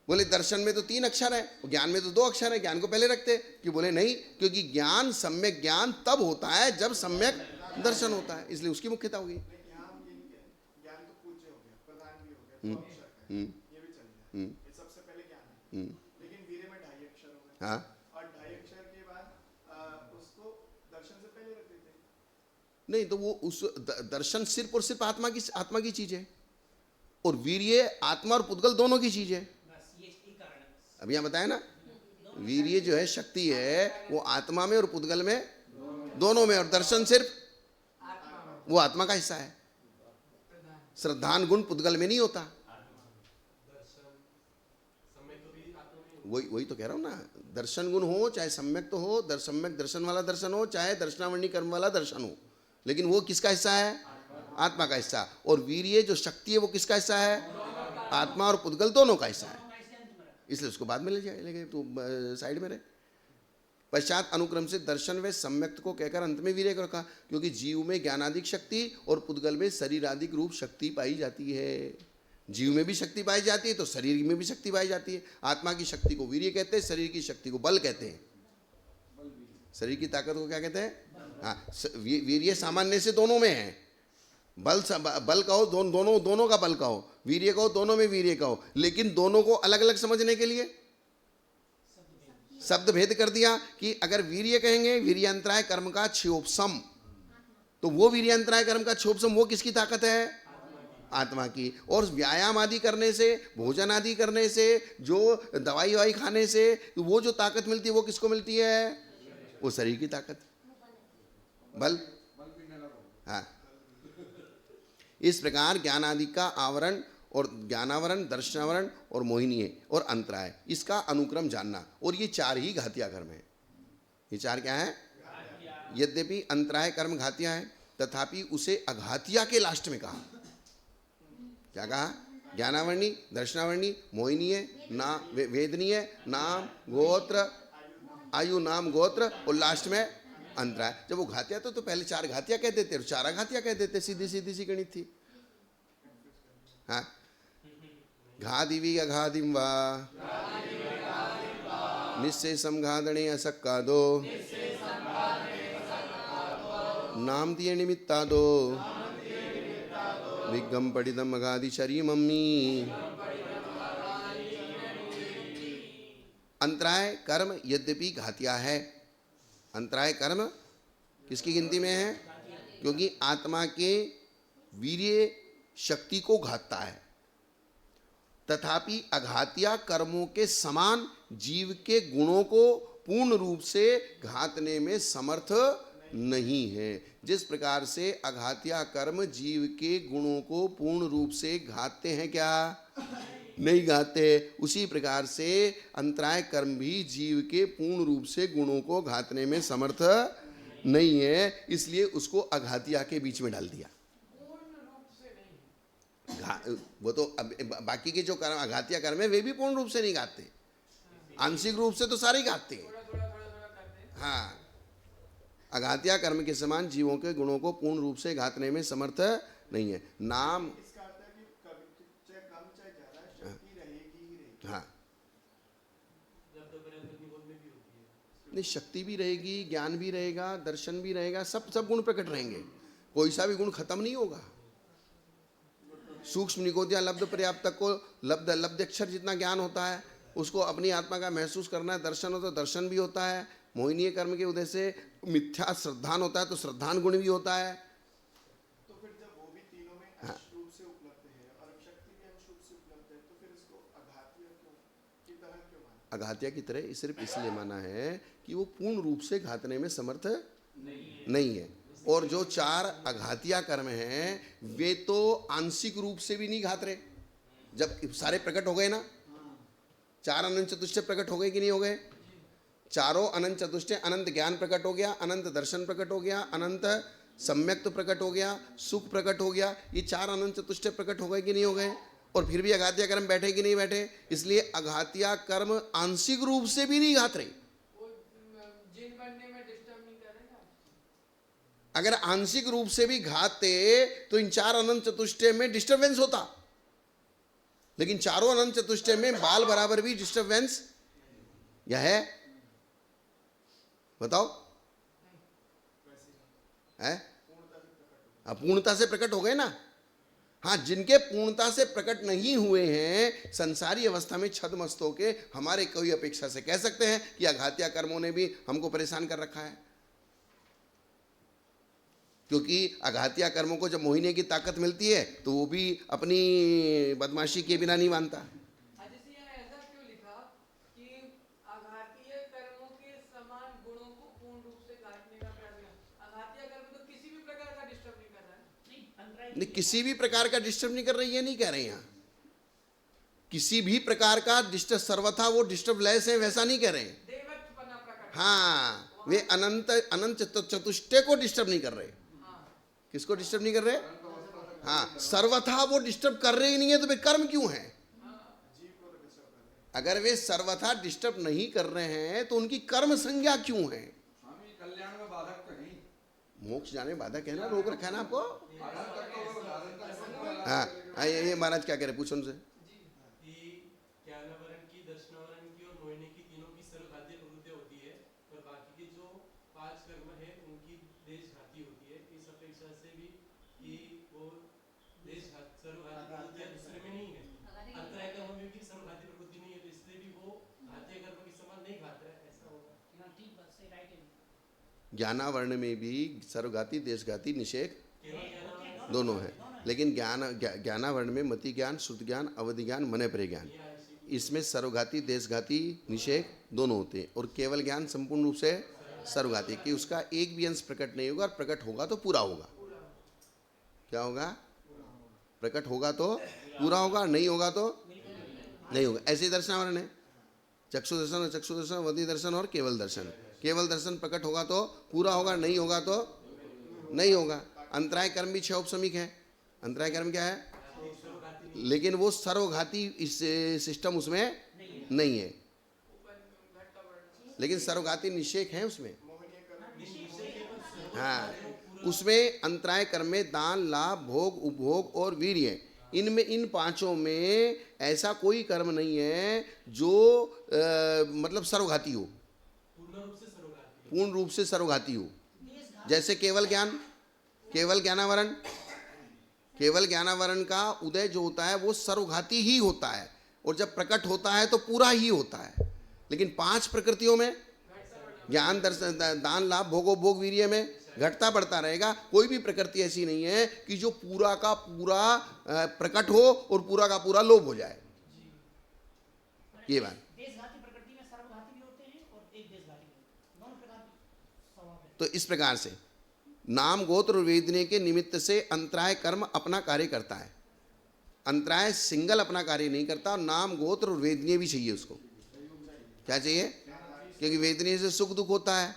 बोले दर्शन में तो 3 अक्षर है, ज्ञान में तो 2 अक्षर है, ज्ञान को पहले रखते। कि बोले नहीं, क्योंकि ज्ञान, सम्यक ज्ञान तब होता है जब सम्यक दर्शन होता है, इसलिए उसकी मुख्यता होगी। ज्ञान तो पूज्य हो गया, प्रधान भी हो गया, 2 अक्षर का है, ये भी चल गया, ये सबसे पहले ज्ञान है। लेकिन वीर्य में 2.5 अक्षर हो गए, हाँ, और 2.5 अक्षर के बाद उसको दर्शन से पहले रख देते हैं। नहीं तो वो उस दर्शन सिर्फ और सिर्फ आत्मा की चीज है, और वीर्य आत्मा और पुद्गल दोनों की चीज है। अभी यहाँ बताया ना, वीर्य जो है शक्ति है, वो आत्मा में और पुद्गल में दोनों में, और दर्शन सिर्फ वो आत्मा का हिस्सा है। श्रद्धान गुण पुद्गल में नहीं होता। वही तो कह रहा हूं ना, दर्शन गुण हो चाहे सम्यक तो हो, सम्यक दर्शन वाला दर्शन हो, चाहे दर्शनावरणी कर्म वाला दर्शन हो, लेकिन वो किसका हिस्सा है? आत्मा का हिस्सा। और वीर्य जो शक्ति है वो किसका हिस्सा है? आत्मा और पुद्गल दोनों का हिस्सा है, इसलिए उसको बाद में ले जाए, तो साइड में रहे। पश्चात अनुक्रम से दर्शन व सम्यक्त को कहकर अंत में वीर्य को रखा, क्योंकि जीव में ज्ञानादिक शक्ति और पुद्गल में शरीरादिक रूप शक्ति पाई जाती है। जीव में भी शक्ति पाई जाती है तो शरीर में भी शक्ति पाई जाती है। आत्मा की शक्ति को वीर्य कहते हैं, शरीर की शक्ति को बल कहते हैं। शरीर की ताकत को क्या कहते हैं? हाँ, वीर्य सामान्य से दोनों में है। बल कहो, दोनों का बल कहो, वीर्य कहो, दोनों में वीर्य कहो, लेकिन दोनों को अलग अलग समझने के लिए शब्द भेद कर दिया कि अगर वीर्य कहेंगे वीर्यांतराय कर्म का क्षोपसम, तो वो वीर्यांतराय कर्म का क्षोपसम वो किसकी ताकत है? आत्मा की। और व्यायाम आदि करने से, भोजन आदि करने से, जो दवाई ववाई खाने से वो जो ताकत मिलती है वो किसको मिलती है? वो शरीर की ताकत, बल। हाँ, इस प्रकार ज्ञान आदि का आवरण और ज्ञानावरण, दर्शनावरण और मोहिनीय और अंतराय, इसका अनुक्रम जानना। और ये 4 ही घातिया कर्म है। ये 4 क्या है? यद्यपि अंतराय कर्म घातिया है, तथापि उसे अघातिया के लास्ट में कहा। क्या कहा? ज्ञानावरणी, दर्शनावरणी, मोहिनीय, ना वेदनीय, नाम, गोत्र, आयु, नाम, गोत्र, और लास्ट में अंतराय। जब वो घातिया तो पहले 4 घातिया कह देते और 4 अघातिया कह देते, सीधी सी गणित थी। हाँ, घादिवी अघादिम वा निश्चेषम घादणे असक्कादो नाम दिए निमित्तादो विगम पढ़िदम अघादि शरीमम्मी। अंतराय कर्म यद्यपि घातिया है, अंतराय कर्म किसकी गिनती में है? क्योंकि आत्मा के वीर्य शक्ति को घातता है, तथापि अघातिया कर्मों के समान जीव के गुणों को पूर्ण रूप से घातने में समर्थ नहीं है। जिस प्रकार से अघातिया कर्म जीव के गुणों को पूर्ण रूप से घातते हैं, क्या नहीं घातते, उसी प्रकार से अंतराय कर्म भी जीव के पूर्ण रूप से गुणों को घातने में समर्थ नहीं है, इसलिए उसको अघातिया के बीच में डाल दिया। वो तो बाकी के जो कर्म अघातिया कर्म है वे भी पूर्ण रूप से नहीं घातते, आंशिक रूप से तो सारे घातते हैं। हाँ, अघातिया कर्म के समान जीवों के गुणों को पूर्ण रूप से घातने में समर्थ नहीं है। नाम, इसका अर्थ है कि चाहे कम चाहे ज्यादा शक्ति रहेगी ही रहेगी। हाँ, नहीं, शक्ति भी रहेगी, ज्ञान भी रहेगा, दर्शन भी रहेगा, सब गुण प्रकट रहेंगे, कोई सा भी गुण खत्म नहीं होगा। सूक्ष्म निकोद्या लब्ध पर्याप्त तक को लब्ध अक्षर जितना ज्ञान होता है उसको अपनी आत्मा का महसूस करना है। दर्शन हो तो दर्शन भी होता है। मोहिनीय कर्म के उदय से मिथ्या श्रद्धान होता है तो श्रद्धान गुण भी होता है। तो फिर जब वो भी तीनों में अंश रूप से उपलब्ध है और शक्ति भी अंश रूप से उपलब्ध है, तो फिर इसको अघातिया की तरह क्यों माना? अघातिया की तरह सिर्फ इसलिए माना है कि वो पूर्ण रूप से घातने में समर्थ नहीं है। और जो 4 अघातिया कर्म हैं वे तो आंशिक रूप से भी नहीं घात रहे। जब सारे प्रकट हो गए ना, 4 अनंत चतुष्टय प्रकट हो गए कि नहीं हो गए? चारों अनंत चतुष्टय, अनंत ज्ञान प्रकट हो गया, अनंत दर्शन प्रकट हो गया, अनंत सम्यक्त प्रकट हो गया, सुख प्रकट हो गया। ये 4 अनंत चतुष्टय प्रकट हो गए कि नहीं हो गए? और फिर भी अघातिया कर्म बैठे कि नहीं बैठे? इसलिए अघातिया कर्म आंशिक रूप से भी नहीं घात रहे। अगर आंशिक रूप से भी घाते तो इन 4 अनंत चतुष्टय में डिस्टर्बेंस होता। लेकिन चारों अनंत चतुष्टय में बाल बराबर भी डिस्टर्बेंस यह है, बताओ है? अपूर्णता से प्रकट हो गए ना। हाँ, जिनके पूर्णता से प्रकट नहीं हुए हैं संसारी अवस्था में छद्मस्त होके हमारे कोई अपेक्षा से कह सकते हैं कि आघातिया कर्मों ने भी हमको परेशान कर रखा है, क्योंकि आघातिया कर्मों को जब मोहिनी की ताकत मिलती है तो वो भी अपनी बदमाशी के बिना नहीं मानता। जैसे यहाँ ऐसा क्यों लिखा कि आघातीय कर्मों के समान गुणों को पूर्ण रूप से काटने का प्रयास किया। आघातीय कर्म तो किसी भी प्रकार का डिस्टर्ब नहीं कर रहा है। नहीं, किसी भी प्रकार का डिस्टर्ब नहीं कर रही है, नहीं कह रहे हैं यहाँ किसी भी प्रकार का डिस्टर्ब, सर्वथा वो डिस्टर्ब लेस है वैसा नहीं कह रहे हैं। देवत्वपना प्रकट। हाँ, वे अनंत अनंत चतुष्टय को डिस्टर्ब नहीं कर रहे। किसको डिस्टर्ब नहीं कर रहे? हाँ, सर्वथा वो डिस्टर्ब कर रहे ही नहीं है तो वे कर्म क्यों है? अगर वे सर्वथा डिस्टर्ब नहीं कर रहे हैं तो उनकी कर्म संज्ञा क्यों है? कल्याण में बाधक तो नहीं, मोक्ष जाने में बाधक है ना, रोक रखा है ना आपको। हाँ, ये महाराज क्या कह रहे, पूछो उनसे। कि ज्ञानावरण की, दर्शनावरण की और मोहिनी की, तीनों की सर्वघातीय प्रवृत्ति होती है, और बाकी के जो 5 कर्म है उनकी देशघाती होती है। इस अपेक्षा से भी कि वो सर्वघाती प्रवृत्तियां दूसरे में नहीं है, अंतराय कर्म में भी सर्वघाती प्रवृत्ति नहीं है, तो इसलिए भी वो घातीय कर्म के समान नहीं घात रहा है, ऐसा होगा। ठीक बात सही, राइट है। ज्ञानावरण में भी सर्वघाती देशघाती निषेध केवल ज्ञानावरण दोनों है, लेकिन ज्ञानावरण में मति ज्ञान, श्रुत ज्ञान, अवधि ज्ञान, मने परे ज्ञान, इसमें सर्वघाती देशघाती निषेध दोनों होते हैं। और केवल ज्ञान संपूर्ण रूप से सर्वघाती, कि उसका एक भी अंश प्रकट नहीं होगा, और प्रकट होगा तो पूरा होगा। क्या होगा? प्रकट होगा तो पूरा होगा, नहीं होगा तो नहीं होगा। ऐसे दर्शनावरण है, चक्षु दर्शन, चक्षु दर्शन, अवधि दर्शन और केवल दर्शन। केवल दर्शन प्रकट होगा तो पूरा होगा, नहीं होगा तो नहीं होगा। अंतराय कर्म भी 6 उपसमिक है। अंतराय कर्म क्या है? लेकिन वो सर्वघाती इस सिस्टम उसमें नहीं है, लेकिन सर्वघाती निषेध है उसमें। हाँ, उसमें अंतराय कर्म में दान, लाभ, भोग, उपभोग और वीर्य, इनमें इन 5 में ऐसा कोई कर्म नहीं है जो मतलब सर्वघाती हो, पूर्ण रूप से सर्वघाती हो। जैसे केवल ज्ञान, केवल ज्ञानावरण, केवल ज्ञानावरण का उदय जो होता है वो सर्वघाती ही होता है, और जब प्रकट होता है तो पूरा ही होता है। लेकिन 5 प्रकृतियों में ज्ञान, दर्शन, दान, लाभ, भोगोपभोग, वीर्य में घटता बढ़ता रहेगा। कोई भी प्रकृति ऐसी नहीं है कि जो पूरा का पूरा प्रकट हो और पूरा का पूरा लोप हो जाए। ये बात। देशघाती प्रकृति में सर्वघाती भी होते हैं और एक देशघाती भी, दोनों प्रकार के स्वभाव है। तो इस प्रकार से नाम, गोत्र और वेदने के निमित्त से अंतराय कर्म अपना कार्य करता है। अंतराय सिंगल अपना कार्य नहीं करता, नाम, गोत्र और वेदनीय भी चाहिए उसको। क्या चाहिए? क्योंकि वेदनीय से सुख दुख होता है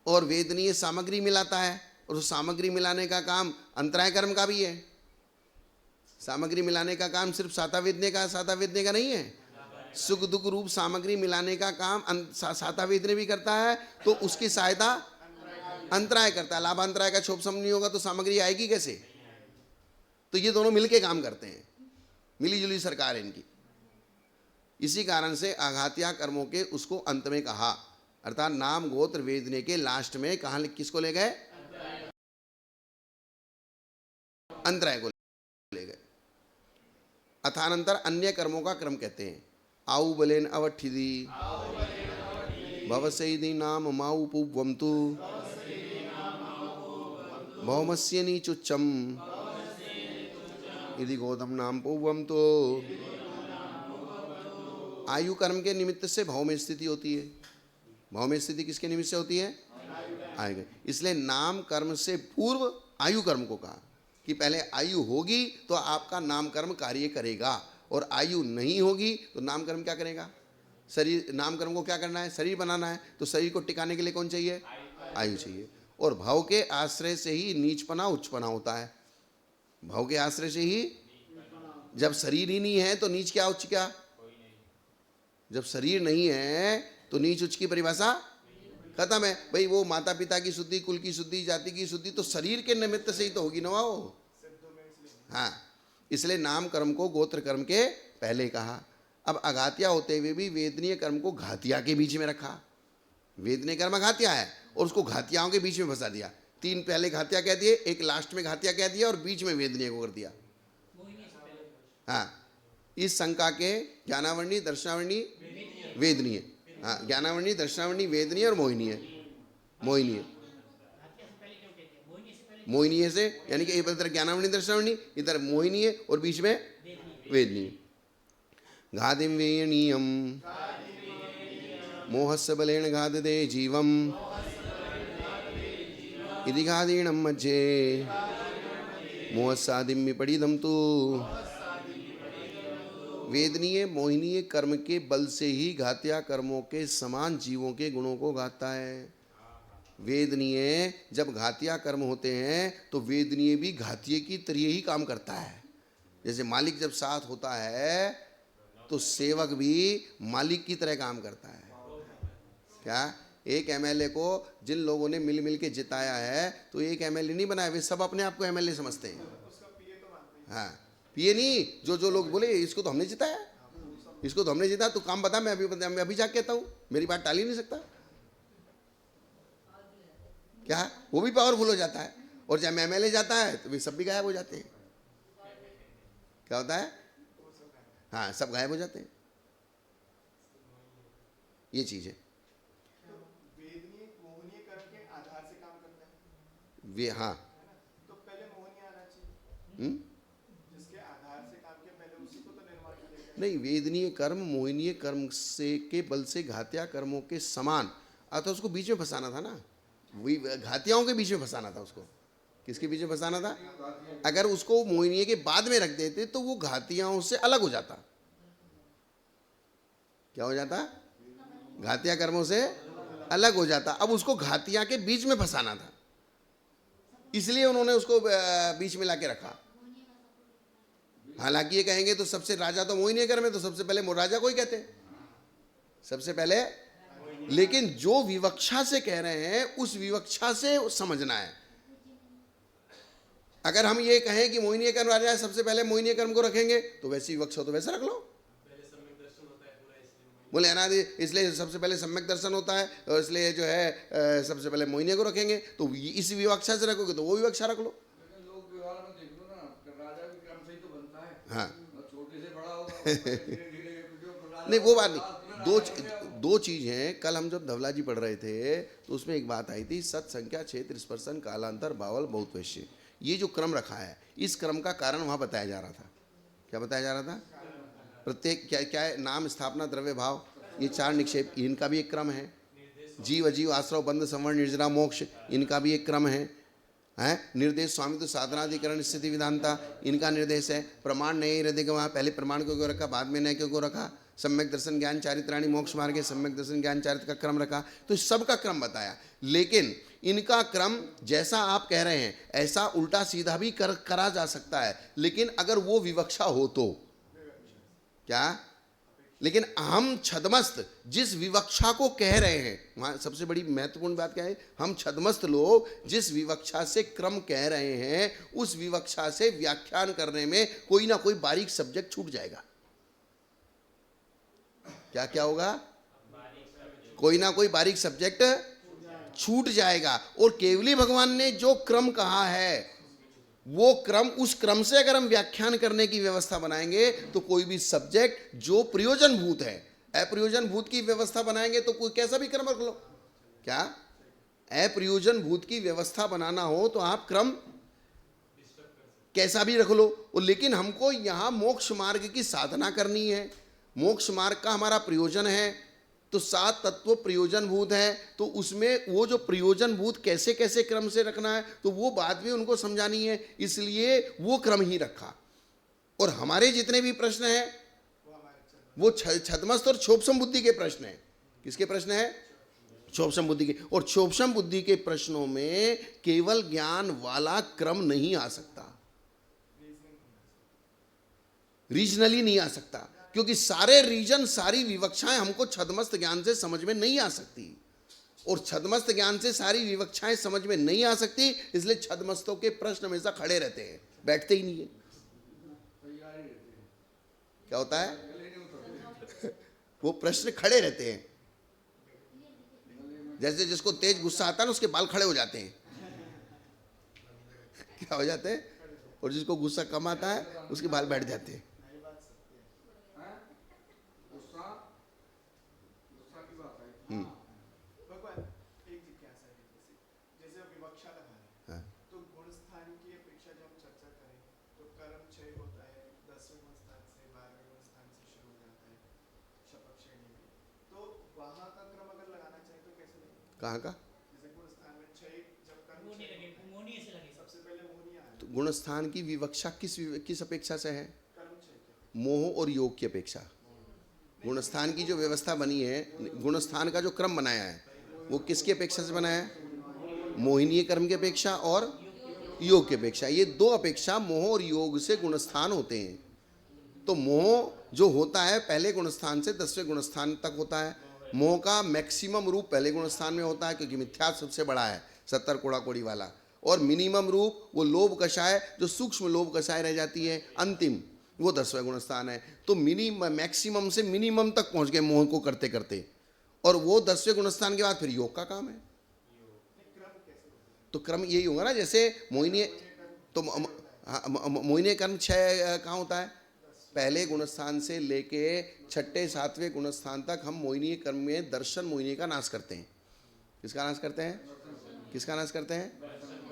और वेदनीय सामग्री मिलाता है, और उस सामग्री मिलाने का काम अंतराय कर्म का भी है। सामग्री मिलाने का काम सिर्फ साता वेदने का नहीं है, सुख दुख रूप सामग्री मिलाने का काम साता वेदने भी करता है, तो उसकी सहायता अंतराय करता है। लाभांतराय का क्षोभ सम नहीं होगा तो सामग्री आएगी कैसे? तो ये दोनों मिलके काम करते हैं, मिली जुली सरकार है इनकी। इसी कारण से आघातिया कर्मों के उसको अंत में कहा, अर्थात नाम, गोत्र, वेदने के लास्ट में कहां किसको ले गए? अंतराय को ले गए। अथानंतर अन्य कर्मों का क्रम कहते हैं। आउ बलेन अवठिदी भवसैदी नाम माउ पुवंतु भौमस्य नीचुच्चम यदि गोधम नाम पुवंतु। आयु कर्म के निमित्त से भाव में स्थिति होती है। भाव में स्थिति किसके निमित्त से होती है? आयु। इसलिए नाम कर्म से पूर्व आयु कर्म को कहा कि पहले आयु होगी तो आपका नाम कर्म कार्य करेगा, और आयु नहीं होगी तो नाम कर्म क्या करेगा? शरीर। नाम कर्म को क्या करना है? शरीर बनाना है, तो शरीर को टिकाने के लिए कौन चाहिए? आयु चाहिए। और भाव के आश्रय से ही नीचपना उच्चपना होता है। भाव के आश्रय से ही, जब शरीर ही नहीं है तो नीच क्या उच्च क्या? जब शरीर नहीं है तो नीच उच्च की परिभाषा खत्म है भाई। वो माता पिता की शुद्धि, कुल की शुद्धि, जाति की शुद्धि तो शरीर के निमित्त से ही तो होगी ना वो। हाँ, इसलिए नाम कर्म को गोत्र कर्म के पहले कहा। अब अघात्या होते हुए भी वेदनीय कर्म को घातिया के बीच में रखा। वेदनीय कर्म घातिया है और उसको घातियाओं के बीच में फंसा दिया। 3 पहले घातिया कह दिए, एक लास्ट में घातिया कह दिया और बीच में वेदनीय को कर दिया। हाँ, इस शंका के ज्ञानावर्णी, दर्शनावर्णी, वेदनीय। हाँ, ज्ञानावर्णी, दर्शनावर्णी, वेदनीय और मोहिनीय। मोहिनीय मोहिनीय से यानी कि इधर ज्ञानावर्णी, दर्शनावर्णी, इधर मोहिनीय और बीच में वेदनीय। घातिम वेयनीयम मोहस्य बलेन घातते जीवम इति घातीणम मध्ये मोहस्सादिम विपरीतम तु। वेदनीय मोहिनीय कर्म के बल से ही घात्या कर्मों के समान जीवों के गुणों को घातता है। वेदनीय जब घातिया कर्म होते हैं तो वेदनीय भी घातिये की तरह ही काम करता है। जैसे मालिक जब साथ होता है तो सेवक भी मालिक की तरह काम करता है। क्या एक एमएलए को जिन लोगों ने मिल के जिताया है तो एक एमएलए नहीं बनाया, वे सब अपने आप को एमएलए समझते हैं। हाँ, पीए नहीं, जो लोग बोले इसको तो हमने जिताया, इसको तो हमने जिताया, तो काम बता, मैं अभी जाके कहता हूँ, मेरी बात टाल ही नहीं सकता। क्या वो भी पावरफुल हो जाता है। और जब एमएलए जाता है तो वे सब भी गायब हो जाते हैं। क्या होता है? हाँ, सब गायब हो जाते हैं। ये चीज है। वेदनीय मोहनीय कर्म के आधार से काम करता है। वे हाँ, तो पहले मोहनीय आना चाहिए। जिसके आधार से काम किया पहले उसी को तो निर्माण किया। नहीं, वेदनीय कर्म मोहिनीय कर्म से के बल से घातिया कर्मों के समान, अतः उसको बीच में फंसाना था ना, वही घातियाओं के बीच में फंसाना था उसको। किसके बीच में फंसाना था? अगर उसको मोहिनीय के बाद में रख देते तो वो घातियाओं से अलग हो जाता। क्या हो जाता? घातिया कर्मों से अलग हो जाता। अब उसको घातिया के बीच में फंसाना था, इसलिए उन्होंने उसको बीच में लाके रखा। हालांकि ये कहेंगे तो सबसे राजा तो मोहिनीय कर्म है, तो सबसे पहले राजा को ही कहते हैं सबसे पहले। लेकिन जो विवक्षा से कह रहे हैं उस विवक्षा से समझना है। अगर हम ये कहें कि मोहिनीय कर्म राजा है, सबसे पहले मोहिनीय कर्म को रखेंगे, तो वैसी विवक्षा तो वैसे रख लो। बोले अनादि, इसलिए सबसे पहले सम्यक दर्शन होता है और इसलिए जो है सबसे पहले मोहिनीय को रखेंगे, तो इस विवक्षा से रखोगे तो वो विवक्षा रख लो। लोक व्यवहार में देख लो ना, राजा भी क्रम से ही तो बनता है। हाँ, छोटे से बड़ा होगा। नहीं वो बात नहीं, दो चीज हैं। कल हम जब धवला जी पढ़ रहे थे तो उसमें एक बात आई थी, सत संख्या क्षेत्र स्पर्शन कालांतर बावल बहुत वैश्य। ये जो क्रम रखा है, इस क्रम का कारण वहां बताया जा रहा था। क्या बताया जा रहा था? प्रत्येक क्या है? नाम, स्थापना, द्रव्य भाव, ये 4 निक्षेप, इनका भी एक क्रम है। जीव अजीव, आश्रव, बंध, संवरण, निर्जरा, मोक्ष, इनका भी एक क्रम है। निर्देश, स्वामित्व, साधनाधिकरण, स्थिति विधानता, इनका निर्देश है। प्रमाण नहीं हृदय का, पहले प्रमाण क्यों रखा, बाद में नए क्यों रखा। सम्यक दर्शन ज्ञान चारित्राणी मोक्ष मार्ग है, सम्यक दर्शन ज्ञान चारित्र का क्रम रखा। तो सब का क्रम बताया, लेकिन इनका क्रम जैसा आप कह रहे हैं ऐसा उल्टा सीधा भी करा जा सकता है, लेकिन अगर वो विवक्षा हो तो क्या। लेकिन हम छदमस्त जिस विवक्षा को कह रहे हैं, वहां सबसे बड़ी महत्वपूर्ण बात क्या है? हम छदमस्त लोग जिस विवक्षा से क्रम कह रहे हैं, उस विवक्षा से व्याख्यान करने में कोई ना कोई बारीक सब्जेक्ट छूट जाएगा। क्या क्या होगा? कोई ना कोई बारीक सब्जेक्ट छूट जाएगा। और केवली भगवान ने जो क्रम कहा है, वो क्रम, उस क्रम से अगर हम व्याख्यान करने की व्यवस्था बनाएंगे तो कोई भी सब्जेक्ट जो प्रयोजन भूत है, अप्रयोजन भूत की व्यवस्था बनाएंगे तो कोई कैसा भी क्रम रख लो। क्या अप्रयोजन भूत की व्यवस्था बनाना हो तो आप क्रम कैसा भी रख लो। और लेकिन हमको यहां मोक्ष मार्ग की साधना करनी है, मोक्ष मार्ग का हमारा प्रयोजन है, तो 7 तत्व प्रयोजन भूत है। तो उसमें वो जो प्रयोजन भूत कैसे कैसे क्रम से रखना है, तो वो बात भी उनको समझानी है, इसलिए वो क्रम ही रखा। और हमारे जितने भी प्रश्न हैं वो छदमस्त और क्षोभसम बुद्धि के प्रश्न हैं। किसके प्रश्न है? क्षोभसम बुद्धि के। और क्षोभसम बुद्धि के प्रश्नों में केवल ज्ञान वाला क्रम नहीं आ सकता, रीजनली नहीं आ सकता, क्योंकि सारे रीजन, सारी विवक्षाएं हमको छदमस्त ज्ञान से समझ में नहीं आ सकती। और छदमस्त ज्ञान से सारी विवक्षाएं समझ में नहीं आ सकती, इसलिए छदमस्तों के प्रश्न हमेशा खड़े रहते हैं, बैठते ही नहीं है। क्या होता है? वो प्रश्न खड़े रहते हैं। जैसे जिसको तेज गुस्सा आता है ना, उसके बाल खड़े हो जाते हैं। क्या हो जाते हैं? और जिसको गुस्सा कम आता है उसके बाल बैठ जाते हैं। गुस्सा गुस्सा की बात है। भगवान एक जिज्ञासा है, जैसे विवक्षा लगा रहे हैं, हाँ। तो गुण स्थान की अपेक्षा जब हम चर्चा करें तो कर्म क्षय होता है 10वें गुण स्थान से 12वें गुण स्थान से शुरू हो जाता है शपथ श्रेणी में, तो वहां का क्रम अगर लगाना चाहे तो कैसे लगेगा? कहाँ का? जैसे गुण स्थान में क्षय, जब कर्म मोहनी क्षय लगे, होता है, मोहनी ऐसे लगे। सबसे पहले मोहनी आया, तो गुण स्थान की विवक्षा किस अपेक्षा से है? कर्म क्षय के। मोह और योग की अपेक्षा। गुण स्थान की जो व्यवस्था बनी है, गुण स्थान का जो क्रम बनाया है, वो किसकी अपेक्षा से बनाया है? मोहिनीय कर्म की अपेक्षा और योग की अपेक्षा। ये दो अपेक्षा मोह और योग से गुणस्थान होते हैं। तो मोह जो होता है पहले गुणस्थान से 10वें गुणस्थान तक होता है। मोह का मैक्सिमम रूप पहले गुणस्थान में होता है, क्योंकि मिथ्या सबसे बड़ा है, 70 कोड़ा कोड़ी वाला। और मिनिमम रूप वो लोभ कषाय, जो सूक्ष्म लोभ कषाय रह जाती है अंतिम, वो 10वें गुणस्थान है। तो मैक्सिमम से मिनिमम तक पहुंच गए मोह को करते करते, और वो 10वें गुणस्थान के बाद फिर योग का काम है। तो क्रम यही होगा ना, जैसे मोहिनी, तो मोहिनी कर्म 6 कहाँ होता है? पहले गुणस्थान से लेके 6ठे 7वें गुणस्थान तक हम मोहिनी कर्म में दर्शन मोहिनी का नाश करते हैं। किसका नाश करते हैं? किसका नाश करते हैं?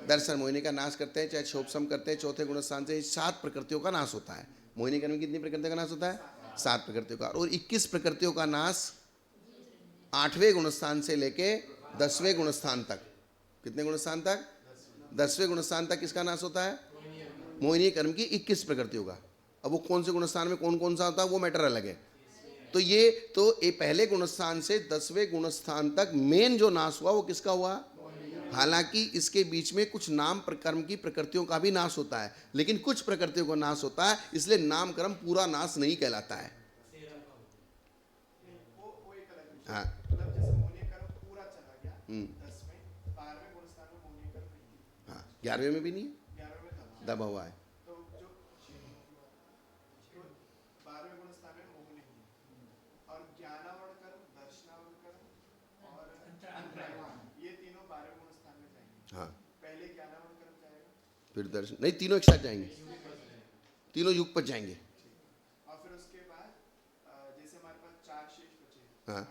दर्शन मोहिनी का नाश करते हैं, चाहे क्षोभसम करते हैं। चौथे गुणस्थान से 7 प्रकृतियों का नाश होता है। मोहिनी कर्म में कितनी प्रकृतियों का नाश होता है? 7 प्रकृतियों का। और 21 प्रकृतियों का नाश 8वें गुणस्थान से लेके 10वें गुणस्थान तक। कितने गुणस्थान तक? 10वें गुणस्थान तक किसका नाश होता है? मोहिनी कर्म की 21 प्रकृतियों का। अब वो कौन से गुणस्थान में कौन कौन सा होता है वो मैटर अलग है। तो ये पहले गुणस्थान से 10वें गुणस्थान तक मेन जो नाश हुआ वो किसका हुआ? हालांकि इसके बीच में कुछ नाम कर्म की प्रकृतियों का भी नाश होता है, लेकिन कुछ प्रकृतियों का नाश होता है, इसलिए नाम कर्म पूरा नाश नहीं कहलाता है। वो एक अलग विषय। हाँ। मतलब जैसे मोहनी कर्म पूरा चला गया 10वें, 12वें गुणस्थान में मोहनी कर्म नहीं है, हाँ, 11वें में भी नहीं है, 11वें में दबा। दबा हुआ है। तो जो 12वें गुणस्थान में मोह नहीं है, और ज्ञानावरण कर्म, दर्शनावरण कर्म और अंतरावरण, ये तीनों 12वें गुणस्थान में जाएंगे। हाँ, पहले ज्ञानावरण कर्म जाएगा, फिर दर्शन नहीं, तीनों एक साथ जाएंगे, तीनों युग पर जाएंगे। और फिर उसके बाद जैसे हमारे पास 4 शेष बचे, हाँ।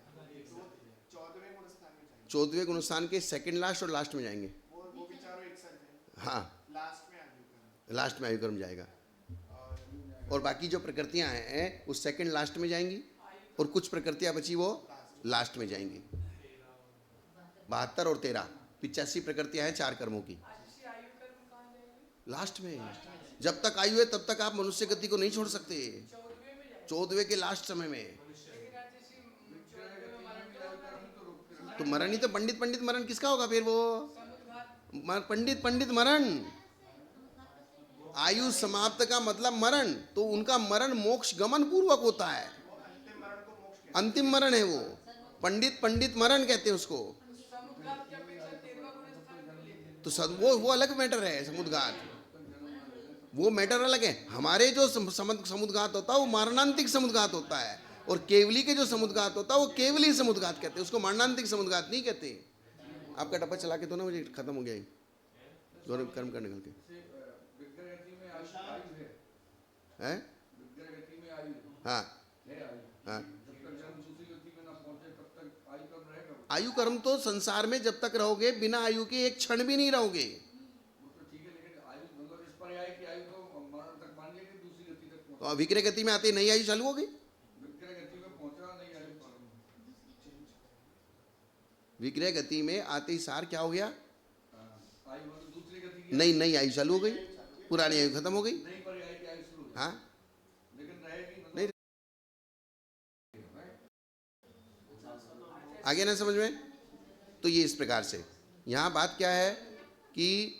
आघातियाँ, तो 14वें गुणस्थान में जाएंगे। 14वें गुणस्थान के सेकंड लास्ट और लास्ट में जाएंगे। वो भी चारों एक साथ जाएंगे। हाँ, लास्ट में आयु कर्म, लास्ट में आयु कर्म जाएगा। और बाकी जो प्रकृतियां हैं वो सेकंड लास्ट में जाएंगी, और कुछ प्रकृतियां बची वो लास्ट में जाएंगी। 72 और 13, 85 प्रकृतियां हैं 4 कर्मों की। लास्ट में, जब तक आयु है तब तक आप मनुष्य गति को नहीं छोड़ सकते। 14वें के लास्ट समय में तो मरण ही तो पंडित मरण किसका होगा फिर? वो पंडित मरण, आयु समाप्त का मतलब मरण, तो उनका मरण मोक्ष गमन पूर्वक होता है। अंतिम मरण है वो, पंडित मरण कहते हैं उसको। तो वो अलग मैटर है, समुद्घात वो मैटर अलग है। हमारे जो समुद्घात होता है वो मारणांतिक समुद्घात होता है, और केवली के जो समुद्घात होता है वो केवली समुद्घात कहते हैं, उसको मारणांतिक समुद्घात नहीं कहते। आपका डब्बा चला के दो ना, मुझे खत्म हो गया ये दोनों कर्म कर निकल के हैं। हाँ हाँ, आयु कर्म तो संसार में जब तक रहोगे बिना आयु के एक क्षण भी नहीं रहोगे। तो विक्रय गति में आते नई आयु चालू हो गई। विक्रय गति में आते ही सार क्या हो गया? नई आयु चालू हो गई, पुरानी आयु खत्म हो गई। हाँ, नहीं आगे ना समझ में। तो ये इस प्रकार से यहाँ बात क्या है कि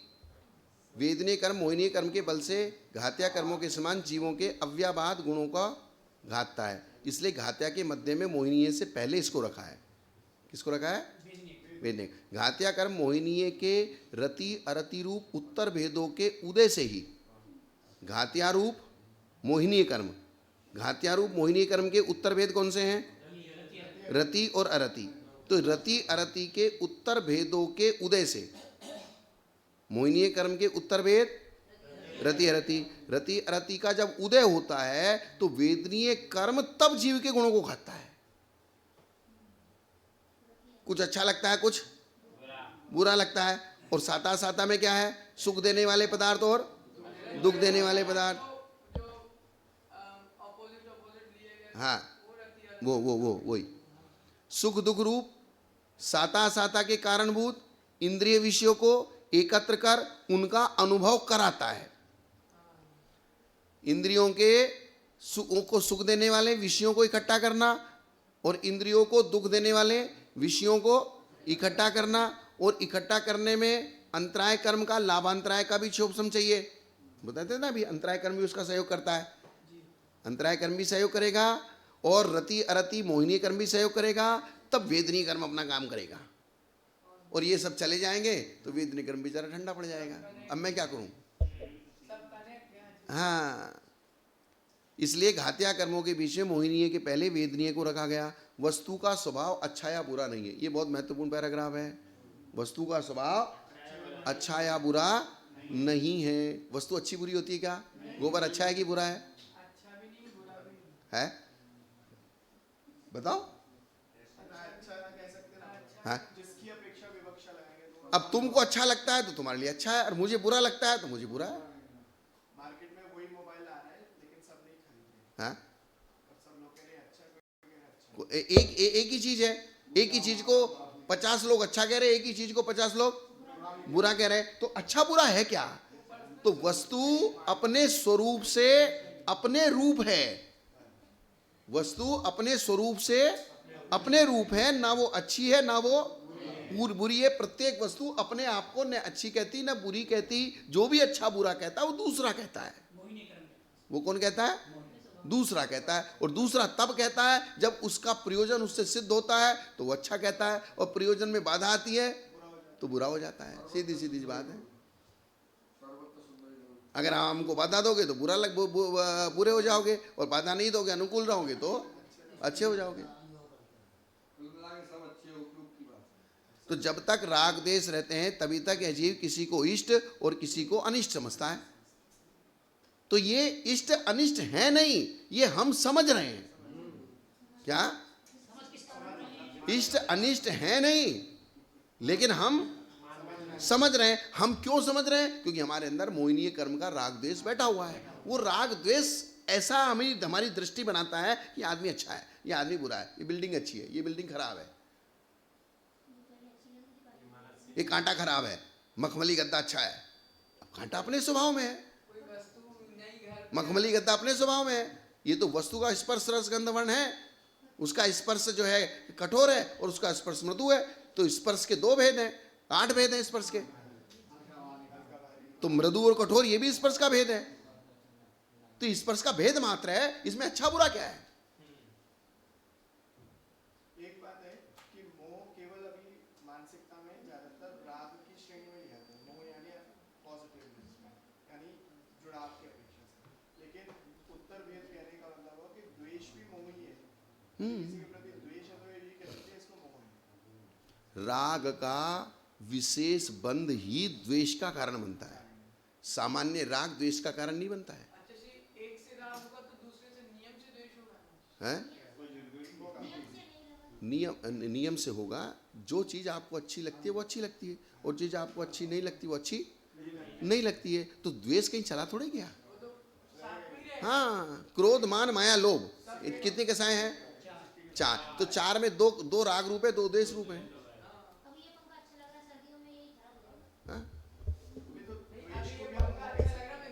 वेदनीय कर्म मोहिनीय कर्म के बल से घात्या कर्मों के समान जीवों के अव्याबाद गुणों का घातता है, इसलिए घात्या के मध्य में मोहिनीय से पहले इसको रखा है। किसको रखा है? वेदनीय। घात्या कर्म मोहिनीय के रति अरति रूप उत्तर भेदों के उदय से ही घात्या रूप मोहिनीय कर्म घात्यारूप मोहिनी कर्म के उत्तर भेद कौन से हैं? रति और अरति। तो रति अरति के उत्तर भेदों के उदय से मोहिनी कर्म के उत्तर भेद रति अरति, रति अरति का जब उदय होता है तो वेदनीय कर्म तब जीव के गुणों को खाता है। कुछ अच्छा लगता है, कुछ बुरा लगता है। और साता साता में क्या है? सुख देने वाले पदार्थ और दुख देने वाले पदार्थ। जो ऑपोजिट लिए गए हाँ, वो रहती है। वो वही सुख दुख रूप साता साता के कारणभूत इंद्रिय विषयों को एकत्र कर उनका अनुभव कराता है। इंद्रियों के सुखों को सुख देने वाले विषयों को इकट्ठा करना और इंद्रियों को दुख देने वाले विषयों को इकट्ठा करना, और इकट्ठा करने में अंतराय कर्म का लाभांतराय का भी क्षोभसम चाहिए। बताते ना अभी, अंतराय कर्म भी उसका सहयोग करता है। अंतराय कर्म भी सहयोग करेगा और रति अरति मोहिनी कर्म भी सहयोग करेगा, तब वेदनीय कर्म अपना काम करेगा। और ये सब चले जाएंगे तो वेदनीय कर्म बेचारा ठंडा पड़ जाएगा। अब मैं क्या करूं? हाँ, इसलिए घात्या कर्मों के बीच में मोहिनीय के पहले वेदनीय को रखा गया। वस्तु का स्वभाव अच्छा या बुरा नहीं है, ये बहुत महत्वपूर्ण पैराग्राफ है। वस्तु का स्वभाव अच्छा या बुरा नहीं है। वस्तु अच्छी बुरी होती है क्या? गोबर अच्छा है कि बुरा है? अच्छा भी नहीं बुरा भी नहीं। है? बताओ। अच्छा ना कह सकते ना, हाँ? जिसकी अपेक्षा विवक्षा लगाएंगे तो अब तुमको अच्छा लगता है तो तुम्हारे लिए अच्छा है, और मुझे बुरा लगता है तो मुझे बुरा है। मार्केट में वही मोबाइल आ रहा है लेकिन सब नहीं खरीद रहे, हाँ? और सब लोग कह रहे हैं अच्छा, कोई कह रहे हैं अच्छा। एक ही चीज है, एक ही चीज को 50 लोग अच्छा कह रहे हैं, एक ही चीज को 50 लोग बुरा कह रहे हैं। तो अच्छा बुरा है क्या? तो वस्तु अपने स्वरूप से अपने रूप है। वस्तु अपने स्वरूप से अपने रूप है, ना वो अच्छी है ना वो बुरी है। प्रत्येक वस्तु अपने आप को न अच्छी कहती न बुरी कहती। जो भी अच्छा बुरा कहता है वो दूसरा कहता है। वो कौन कहता है? दूसरा कहता है। और दूसरा तब कहता है जब उसका प्रयोजन उससे सिद्ध होता है तो वो अच्छा कहता है, और प्रयोजन में बाधा आती है तो बुरा हो जाता है। सीधी सीधी बात है। अगर आप हमको बाधा दोगे तो बुरे हो जाओगे, और बाधा नहीं दोगे अनुकूल रहोगे तो अच्छे हो जाओगे। तो जब तक राग द्वेष रहते हैं तभी तक यह जीव किसी को इष्ट और किसी को अनिष्ट समझता है। तो ये इष्ट अनिष्ट है नहीं, ये हम समझ रहे हैं। क्या? इष्ट अनिष्ट है नहीं, लेकिन हम समझ रहे हैं। हम क्यों समझ रहे हैं? क्योंकि हमारे अंदर मोहिनीय कर्म का राग द्वेष बैठा हुआ है। वो राग द्वेष ऐसा हमारी दृष्टि बनाता है कि आदमी अच्छा है, ये आदमी बुरा है, ये बिल्डिंग अच्छी है, ये बिल्डिंग खराब है, ये कांटा खराब है, मखमली गद्दा अच्छा है। अब कांटा अपने स्वभाव में है, कोई वस्तु नई घर मखमली गद्दा अपने स्वभाव में है। ये तो वस्तु का स्पर्श रस गंध वर्ण है, उसका स्पर्श जो है कठोर है और उसका स्पर्श मृदु है। तो स्पर्श के 2 भेद हैं, 8 भेद हैं स्पर्श के। तो मृदु और कठोर ये भी स्पर्श का भेद है। तो स्पर्श का भेद मात्र है, इसमें अच्छा बुरा क्या है? एक बात है कि मोह केवल अभी मानसिकता में ज्यादातर राग की श्रेणी में लिया जाता है। मोह यानी पॉजिटिव, यानी जुड़ाव की अपेक्षा से। लेकिन उत्तर भेद कहने का मतलब हुआ कि द्वेष भी मोह ही है। किसी के प्रति द्वेष है तो ये कह सकते हैं इसको मोह है। राग का विशेष बंध ही द्वेष का कारण बनता है। सामान्य राग द्वेष का कारण नहीं बनता है। अच्छा से एक से राग होगा तो दूसरे से नियम से द्वेष होगा। हैं? नियम से होगा। जो चीज़ आपको अच्छी लगती है वो अच्छी लगती है, और चीज़ आपको अच्छी नहीं लगती वो अच्छी नहीं लगती है। तो द्वेष कहीं चला थोड़े गया। हाँ, क्रोध मान माया लोभ कितने कसाए हैं? 4। तो 4 में दो राग रूप है, 2 द्वेष रूप है। हाँ?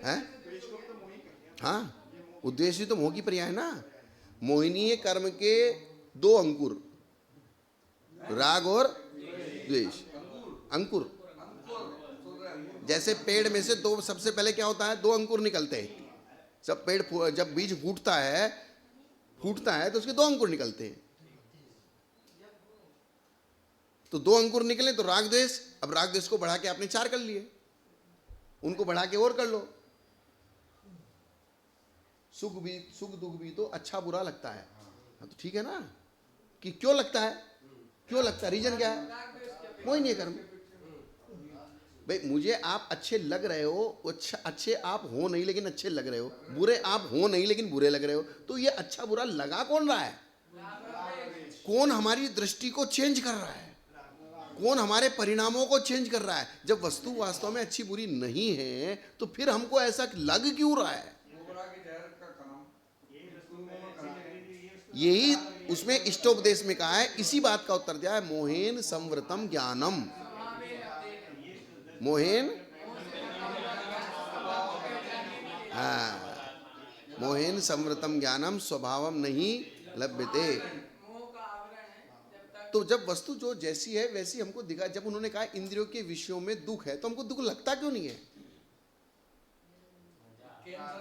हैं? हाँ, उद्देश्य तो मोह की पर्याय है ना। मोहिनीय कर्म के 2 अंकुर, राग और द्वेष। अंकुर जैसे पेड़ में से 2 सबसे पहले क्या होता है? 2 अंकुर निकलते हैं। जब पेड़ जब बीज फूटता है तो उसके 2 अंकुर निकलते हैं। तो 2 अंकुर निकले तो राग द्वेष। अब राग द्वेष को बढ़ा के आपने 4 कर लिए, उनको बढ़ा के और कर लो। सुख दुख भी तो अच्छा बुरा लगता है। हाँ, तो ठीक है ना कि क्यों लगता है, क्यों लगता है, रीजन क्या है, कोई नहीं है कर्म। भाई मुझे आप अच्छे लग रहे हो, अच्छे आप हो नहीं लेकिन अच्छे लग रहे हो, बुरे आप हो नहीं लेकिन बुरे लग रहे हो, तो ये अच्छा बुरा लगा कौन रहा है? कौन हमारी दृष्टि को चेंज कर रहा है, कौन हमारे परिणामों को चेंज कर रहा है? जब वस्तु वास्तव में अच्छी बुरी नहीं है तो फिर हमको ऐसा लग क्यों रहा है? यही उसमें इष्टोपदेश में कहा है, इसी बात का उत्तर दिया है, मोहेन संवृतम ज्ञानम। मोहेन, हाँ, मोहेन संवृतम ज्ञानम स्वभावम नहीं लभ्यते। तो जब वस्तु जो जैसी है वैसी हमको दिखा, जब उन्होंने कहा इंद्रियों के विषयों में दुख है तो हमको दुख लगता क्यों नहीं है?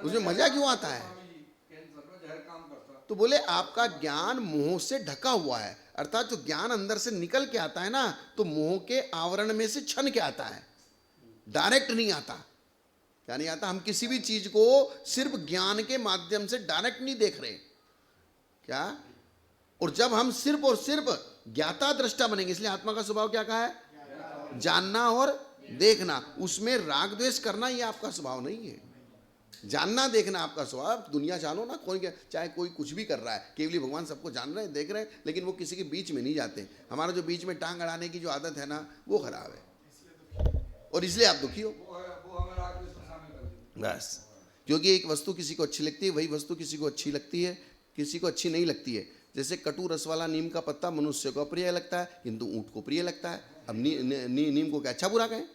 उसमें मजा क्यों आता है? तो बोले आपका ज्ञान मोह से ढका हुआ है, अर्थात जो ज्ञान अंदर से निकल के आता है ना, तो मोह के आवरण में से छन के आता है, डायरेक्ट नहीं आता। क्या नहीं आता? हम किसी भी चीज को सिर्फ ज्ञान के माध्यम से डायरेक्ट नहीं देख रहे क्या? और जब हम सिर्फ और सिर्फ ज्ञाता दृष्टा बनेंगे, इसलिए आत्मा का स्वभाव क्या कहा है? जानना और देखना। उसमें राग द्वेष करना ये आपका स्वभाव नहीं है। जानना देखना आपका स्वभाव। दुनिया जानो ना, कोई चाहे कोई कुछ भी कर रहा है, केवली भगवान सबको जान रहे हैं, देख रहे हैं, लेकिन वो किसी के बीच में नहीं जाते। हमारा जो बीच में टांग अड़ाने की जो आदत है ना, वो खराब है और इसलिए आप दुखी हो बस। क्योंकि एक वस्तु किसी को अच्छी लगती है, वही वस्तु किसी को अच्छी लगती है, किसी को अच्छी नहीं लगती है। जैसे कटु रस वाला नीम का पत्ता मनुष्य को अप्रिय लगता है, किंतु ऊंट को प्रिय लगता है। अब नीम को क्या अच्छा बुरा कहें?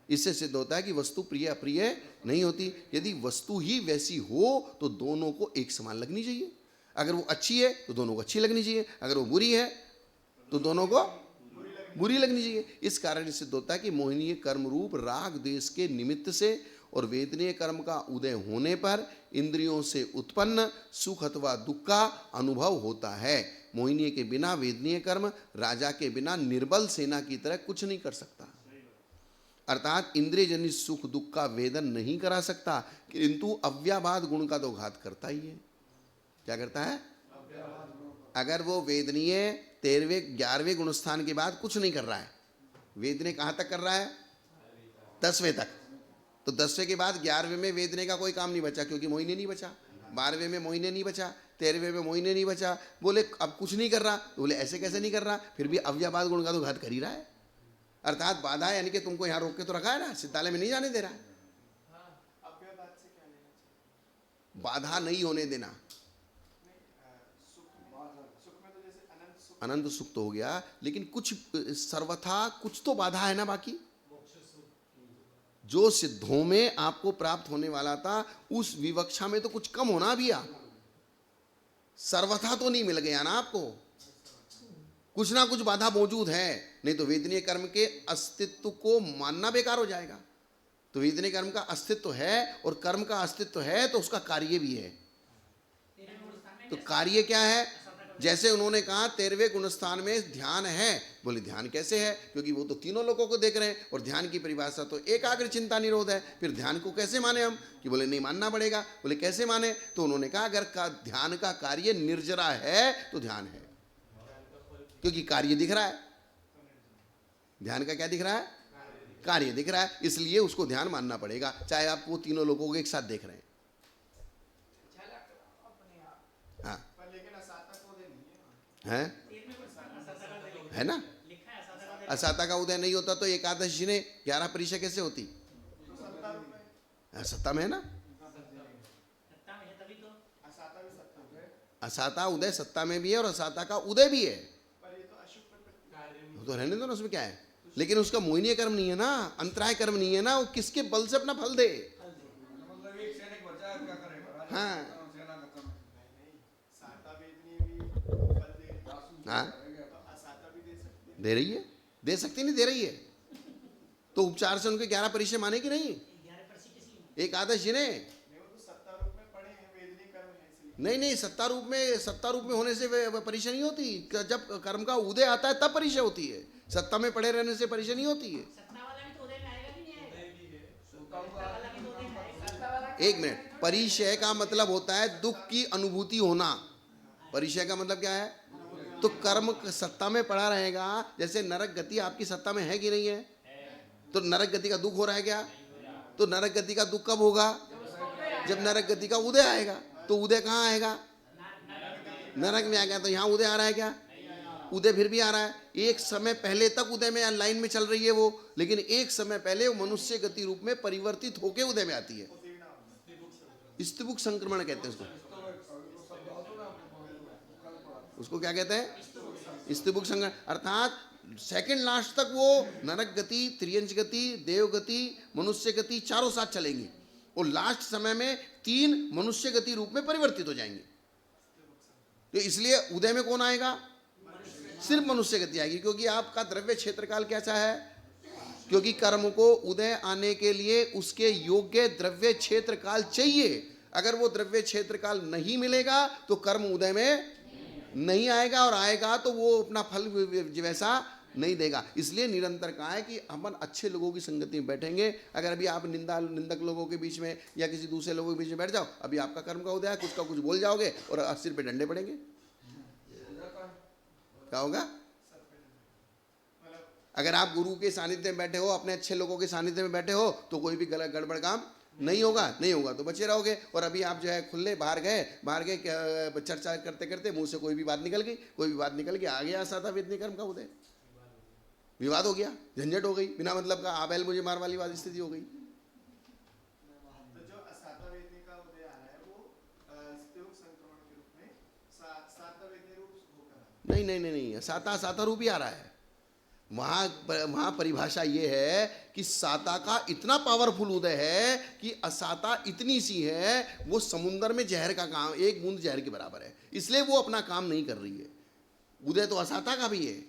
इससे सिद्ध होता है कि वस्तु प्रिय अप्रिय नहीं होती। यदि वस्तु ही वैसी हो तो दोनों को एक समान लगनी चाहिए। अगर वो अच्छी है तो दोनों को अच्छी लगनी चाहिए, अगर वो बुरी है तो दोनों को बुरी लगनी चाहिए। इस कारण सिद्ध होता है कि मोहिनीय कर्म रूप राग द्वेष के निमित्त से और वेदनीय कर्म का उदय होने पर इंद्रियों से उत्पन्न सुख अथवा दुख का अनुभव होता है। मोहिनीय के बिना वेदनीय कर्म राजा के बिना निर्बल सेना की तरह कुछ नहीं कर सकता, अर्थात इंद्रिय जनित सुख दुख का वेदन नहीं करा सकता, किंतु अव्याबाद गुण का तो घात करता ही है। क्या करता है? अगर वो वेदनीय 13वें 11वें गुणस्थान के बाद कुछ नहीं कर रहा है, वेदनीय कहाँ तक कर रहा है? 10वें तक। तो 10वें के बाद 11वें में वेदने का कोई काम नहीं बचा, क्योंकि मोहिनी नहीं बचा। 12वें में मोहिनी नहीं बचा, 13वें में मोहिनी नहीं बचा। बोले अब कुछ नहीं कर रहा, तो बोले ऐसे कैसे नहीं कर रहा? फिर भी अव्याबाद गुण का तो घात कर ही रहा है। अर्थात बाधा है, यानी कि तुमको यहाँ रोक के तो रखा है ना, सिद्धालय में नहीं जाने दे रहा है। अव्याबाद से क्या लेना चाहिए? बाधा नहीं होने देना। सुख में तो जैसे अनंत सुख, अनंत सुख तो हो गया, लेकिन कुछ सर्वथा कुछ तो बाधा है ना। बाकी जो सिद्धों में आपको प्राप्त होने वाला था, उस विवक्षा में तो कुछ कम होना भी आ, सर्वथा तो नहीं मिल गया ना आपको, कुछ ना कुछ बाधा मौजूद है। नहीं तो वेदनीय कर्म के अस्तित्व को मानना बेकार हो जाएगा। तो वेदनीय कर्म का अस्तित्व है और कर्म का अस्तित्व है तो उसका कार्य भी है। तो कार्य क्या है? जैसे उन्होंने कहा 13वें गुणस्थान में ध्यान है। बोले ध्यान कैसे है? क्योंकि वो तो तीनों लोगों को देख रहे हैं और ध्यान की परिभाषा तो एकाग्र चिंता निरोध है। फिर ध्यान को कैसे माने हम? कि बोले नहीं मानना पड़ेगा। बोले कैसे माने? तो उन्होंने कहा अगर ध्यान का कार्य निर्जरा है तो ध्यान है, क्योंकि कार्य दिख रहा है। ध्यान का क्या दिख रहा है? कार्य दिख रहा है, इसलिए उसको ध्यान मानना पड़ेगा, चाहे आप वो तीनों लोगों को एक साथ देख रहे हैं। हाँ पर लेकिन असाता को उदय नहीं है। है ना? असाता का उदय नहीं होता तो एकादशी ने 11 परीक्षा कैसे होती? सत्ता में है ना। असाता भी सत्ता में है, असाता उदय सत्ता में भी है और असाता का उदय भी है। पर ये तो अशुभ प्रकृति। तो रहने दो ना, उसमें क्या है? लेकिन उसका मोहिनीय कर्म नहीं है ना, अंतराय कर्म नहीं है ना, वो किसके बल से अपना फल दे। मतलब एक सैनिक बचा है, क्या करेगा? हाँ सेना खत्म। साता वेदनी भी फल दे रही है, हाँ तो असाता भी दे सकती है। दे रही है, दे सकती नहीं, दे रही है। तो उपचार से उनके 11 परिचय माने कि नहीं? एकादशी ने नहीं, वो तो सत्ता रूप में पड़े हैं, वेदनी कर्म है इसलिए। नहीं नहीं, सत्ता रूप में होने से परिचय नहीं होती। जब कर्म का उदय आता है तब परिचय होती है। सत्ता में पड़े रहने से परिचय नहीं होती है। सत्ता वाला भी तो उदय में आएगा कि नहीं आएगा? सुखा हुआ वाला भी तो उदय में आएगा। सत्ता वाला एक मिनट, परिचय का मतलब होता है दुख की अनुभूति होना। परिचय का मतलब क्या है? तो कर्म सत्ता में पड़ा रहेगा। जैसे नरक गति आपकी सत्ता में है कि नहीं है? तो नरक गति का दुख हो रहा है क्या? तो नरक गति का दुख कब होगा? जब नरक गति का उदय आएगा। तो उदय कहाँ आएगा? नरक में आ गया। तो यहाँ उदय आ रहा है क्या? उदय फिर भी आ रहा है। एक समय पहले तक उदय में लाइन में चल रही है वो, लेकिन एक समय पहले वो मनुष्य गति रूप में परिवर्तित होकर उदय में आती है। स्त्रीमुख संक्रमण कहते हैं उसको। उसको क्या कहते हैं? स्त्रीमुख संक्रमण। अर्थात सेकंड लास्ट तक वो नरक गति, त्रियंच गति, देव गति, मनुष्य गति चारों साथ चलेंगी और लास्ट समय में 3 मनुष्य गति रूप में परिवर्तित हो जाएंगे। तो इसलिए उदय में कौन आएगा? सिर्फ मनुष्य गति आएगी, क्योंकि आपका द्रव्य क्षेत्रकाल कैसा है? क्योंकि कर्म को उदय आने के लिए उसके योग्य द्रव्य क्षेत्रकाल चाहिए। अगर वो द्रव्य क्षेत्रकाल नहीं मिलेगा तो कर्म उदय में नहीं आएगा, और आएगा तो वो अपना फल वैसा नहीं देगा। इसलिए निरंतर कहा है कि अपन अच्छे लोगों की संगति में बैठेंगे। अगर अभी आप निंदक लोगों के बीच में या किसी दूसरे लोगों के बीच में बैठ जाओ, अभी आपका कर्म का उदय है, कुछ का कुछ बोल जाओगे और सिर पे डंडे पड़ेंगे। क्या होगा? अगर आप गुरु के सानिध्य में बैठे हो, अपने अच्छे लोगों के सानिध्य में बैठे हो, तो कोई भी गलत गड़बड़ काम नहीं होगा। नहीं होगा तो बचे रहोगे। और अभी आप जो है खुले बाहर गए चर्चा करते करते मुंह से कोई भी बात निकल गई, आ गया साधा वेदनी कर्म का उदय, विवाद हो गया, झंझट हो गई, बिना मतलब का आबैल मुझे मार वाली बात स्थिति हो गई। तो जो असाता वेदनी का उदय आ रहा है वो स्त्रीमुख संक्रमण के रूप में साता वेदनी रूप होकर नहीं, साता रूप ही आ रहा है। वहां परिभाषा ये है कि साता का इतना पावरफुल उदय है कि असाता इतनी सी है, वो समुद्र में जहर का काम, एक बूंद जहर के बराबर है, इसलिए वो अपना काम नहीं कर रही है। उदय तो असाता का भी है,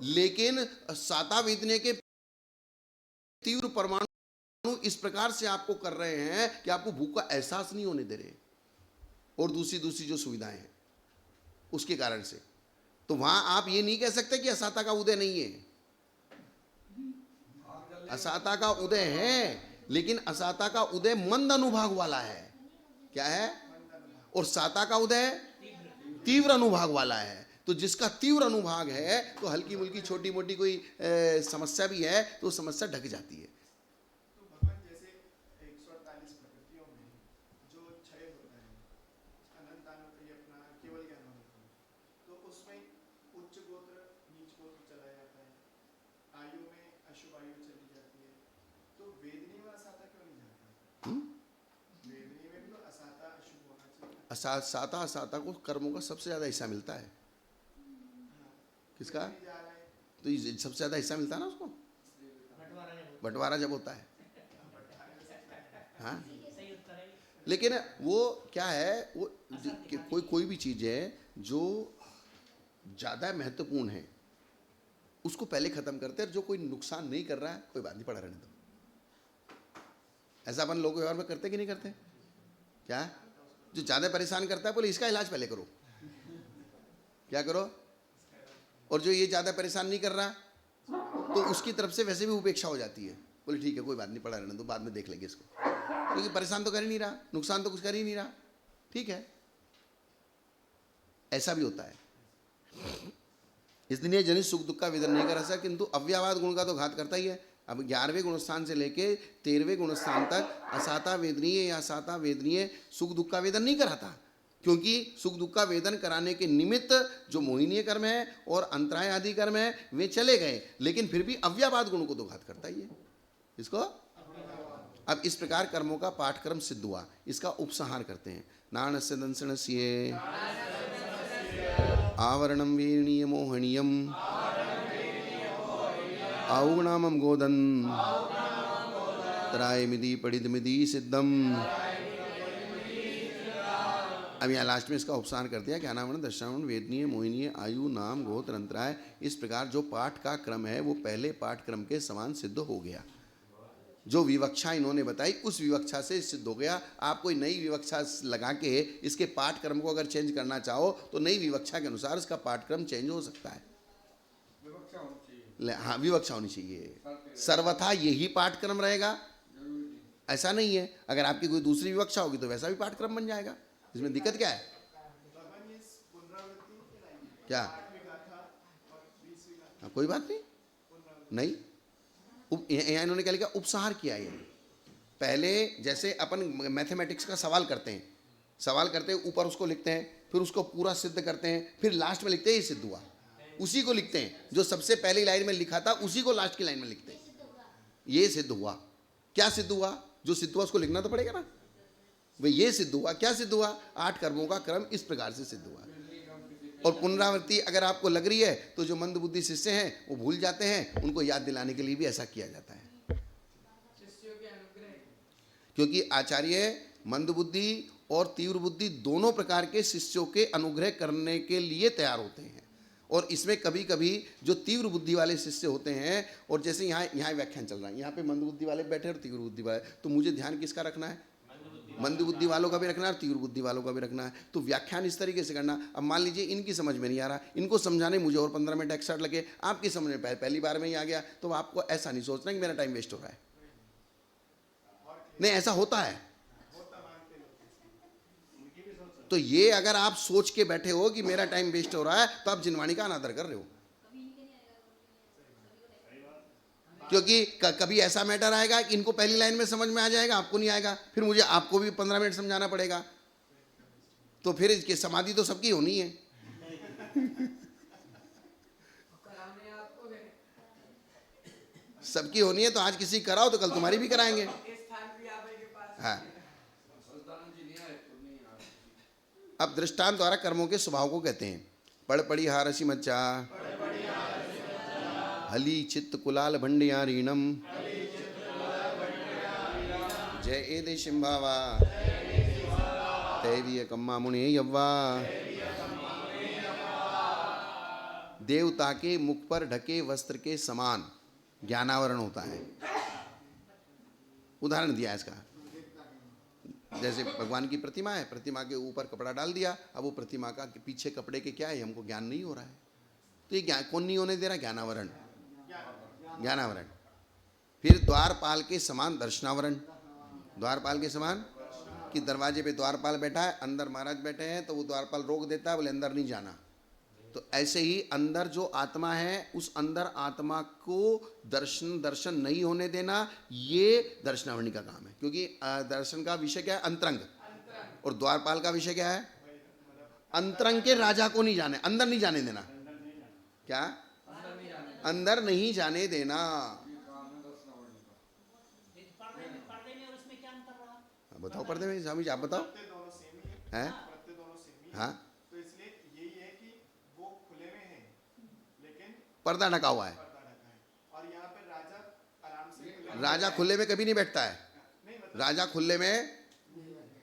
लेकिन साता वेदने के तीव्र परमाणु इस प्रकार से आपको कर रहे हैं कि आपको भूख का एहसास नहीं होने दे रहे, और दूसरी जो सुविधाएं हैं उसके कारण से। तो वहां आप ये नहीं कह सकते कि असाता का उदय नहीं है। असाता का उदय है, लेकिन असाता का उदय मंद अनुभाग वाला है। क्या है? और साता का उदय तीव्र अनुभाग वाला है। तो जिसका तीव्र अनुभाग है तो हल्की मुल्की छोटी मोटी कोई समस्या भी है तो समस्या ढक जाती है। तो भगवान जैसे 148 प्रकृतियों में जो क्षय होता है, अनंत ये अपना केवल ज्ञान होता है, तो उसमें उच्च गोत्र नीच गोत्र चला जाता है, आयु में अशुभ आयु चली जाती है। तो वेदनी में असाता क्यों नहीं जाता? वेदनी में भी तो असाता अशुभ होना चाहिए। असाता को कर्मों का सबसे ज्यादा हिस्सा मिलता है। किसका? तो सबसे ज्यादा हिस्सा मिलता है ना उसको, बंटवारा जब होता है। हाँ, लेकिन वो क्या है, वो कोई भी चीज है जो ज्यादा महत्वपूर्ण है उसको पहले खत्म करते हैं। जो कोई नुकसान नहीं कर रहा है कोई बात नहीं, पड़ा रहने दो। ऐसा अपन लोग व्यवहार में करते कि नहीं करते? क्या? जो ज्यादा परेशान करता है बोले इसका इलाज पहले करो। क्या करो? और जो ये ज्यादा परेशान नहीं कर रहा तो उसकी तरफ से वैसे भी उपेक्षा हो जाती है, बोले ठीक है कोई बात नहीं, पड़ा रहने दो, बाद में देख लेंगे इसको, क्योंकि परेशान तो कर ही नहीं रहा, नुकसान तो कुछ कर ही नहीं रहा। ठीक है, ऐसा भी होता है। इसलिए जनित सुख दुख का वेदन नहीं कर सकता, किंतु अव्यवहार गुण का तो घात करता ही है। अब 11वें गुणस्थान से लेके 13वें गुणस्थान तक असाता वेदनीय या साता वेदनीय सुख दुख का वेदन नहीं कराता, क्योंकि सुख दुख का वेदन कराने के निमित्त जो मोहिनीय कर्म है और अंतराय आदि कर्म है वे चले गए, लेकिन फिर भी अव्यावाद गुण को तो घात करता ही है इसको। अब इस प्रकार कर्मों का पाठक्रम सिद्ध हुआ, इसका उपसंहार करते हैं। नाणस्य दंसनस्य आवरणम वीरणीय मोहनीयम आउगुणामम गोदन त्रायमिति पढ़ितमिति सिद्धम। अब यहाँ लास्ट में इसका उपसार कर दिया। क्या नाम है? दशावण वेदनीय मोहिनीय आयु नाम गोत्र अंतराय। इस प्रकार जो पाठ का क्रम है वो पहले पाठ क्रम के समान सिद्ध हो गया। जो विवक्षा इन्होंने बताई उस विवक्षा से सिद्ध हो गया। आप कोई नई विवक्षा लगा के इसके पाठ क्रम को अगर चेंज करना चाहो तो नई विवक्षा के अनुसार इसका पाठक्रम चेंज हो सकता है। हाँ, विवक्षा होनी चाहिए। सर्वथा यही पाठक्रम रहेगा। ऐसा नहीं है, अगर आपकी कोई दूसरी विवक्षा होगी तो वैसा भी पाठक्रम बन जाएगा, इसमें दिक्कत क्या है? क्या हाँ, कोई बात नहीं, नहीं यहाँ इन्होंने क्या लिखा, उपसंहार किया है। पहले जैसे अपन मैथमेटिक्स का सवाल करते हैं, ऊपर उसको लिखते हैं, फिर उसको पूरा सिद्ध करते हैं, फिर लास्ट में लिखते हैं ये सिद्ध हुआ, उसी को लिखते हैं, जो सबसे पहली लाइन में लिखा था उसी को लास्ट की लाइन में लिखते हैं, ये सिद्ध हुआ। क्या सिद्ध हुआ? जो सिद्ध हुआ उसको लिखना तो पड़ेगा ना भाई, ये सिद्ध हुआ। क्या सिद्ध हुआ? 8 कर्मों का क्रम इस प्रकार से सिद्ध हुआ। और पुनरावृत्ति अगर आपको लग रही है तो जो मंद बुद्धि शिष्य हैं वो भूल जाते हैं, उनको याद दिलाने के लिए भी ऐसा किया जाता है, शिष्यों के अनुग्रह क्योंकि आचार्य मंद बुद्धि और तीव्र बुद्धि दोनों प्रकार के शिष्यों के अनुग्रह करने के लिए तैयार होते हैं। और इसमें कभी कभी जो तीव्र बुद्धि वाले शिष्य होते हैं, और जैसे यहाँ व्याख्यान चल रहा है, यहाँ पे मंद बुद्धि वाले बैठे और तीव्र बुद्धि वाले, तो मुझे ध्यान किसका रखना है? मंद बुद्धि वालों का भी रखना है और तीव्र बुद्धि वालों का भी रखना है। तो व्याख्यान इस तरीके से करना। अब मान लीजिए इनकी समझ में नहीं आ रहा, इनको समझाने मुझे और 15 मिनट एक्स्ट्रा लगे, आपकी समझ में पहली बार में ही आ गया, तो आपको ऐसा नहीं सोचना कि मेरा टाइम वेस्ट हो रहा है। नहीं, ऐसा होता है। तो ये अगर आप सोच के बैठे हो कि मेरा टाइम वेस्ट हो रहा है, तो आप जिनवाणी का अनादर कर रहे हो। क्योंकि कभी ऐसा मैटर आएगा कि इनको पहली लाइन में समझ में आ जाएगा, आपको नहीं आएगा, फिर मुझे आपको भी 15 मिनट समझाना पड़ेगा, तो फिर इसकी समाधि तो सबकी होनी है। कराने आपको है, सबकी होनी है, तो आज किसी कराओ तो कल तुम्हारी भी कराएंगे। इस स्थान भी आप के पास हाँ। अब दृष्टांत द्वारा कर्मों के स्वभाव को कहते हैं। पड़ पड़ी हारसी मच्चा, हली चित्त कुलाल भंडियारीणम, जय एदे शिंभावा, दैवीय कम्मा मुने यव्वा। देवता के मुख पर ढके वस्त्र के समान ज्ञानावरण होता है। उदाहरण दिया इसका, जैसे भगवान की प्रतिमा है, प्रतिमा के ऊपर कपड़ा डाल दिया, अब वो प्रतिमा का पीछे कपड़े के क्या है हमको ज्ञान नहीं हो रहा है, तो ये ज्ञान कौन नहीं होने दे रहा? ज्ञानावरण, ज्ञानावरण। फिर द्वारपाल के समान दर्शनावरण, द्वारपाल के समान कि दरवाजे पे द्वारपाल बैठा है, अंदर महाराज बैठे हैं, तो वो द्वारपाल रोक देता है, बोले अंदर नहीं जाना। तो ऐसे ही अंदर जो आत्मा है, उस अंदर आत्मा को दर्शन नहीं होने देना, ये दर्शनावरणी का काम है। क्योंकि दर्शन का विषय क्या है? अंतरंग। और द्वारपाल का विषय क्या है? अंतरंग के राजा को नहीं जाने, अंदर नहीं जाने देना। क्या? अंदर नहीं जाने देना। पर्दे में और उसमें क्या अंतर रहा? बताओ पर्दे में, स्वामी जी आप बताओ। हैं? हाँ, तो इसलिए यही है कि वो खुले में है लेकिन पर्दा ढका हुआ है। पर्दा ढका है, और यहाँ पे राजा आराम से राजा खुले में कभी नहीं बैठता है, राजा खुले में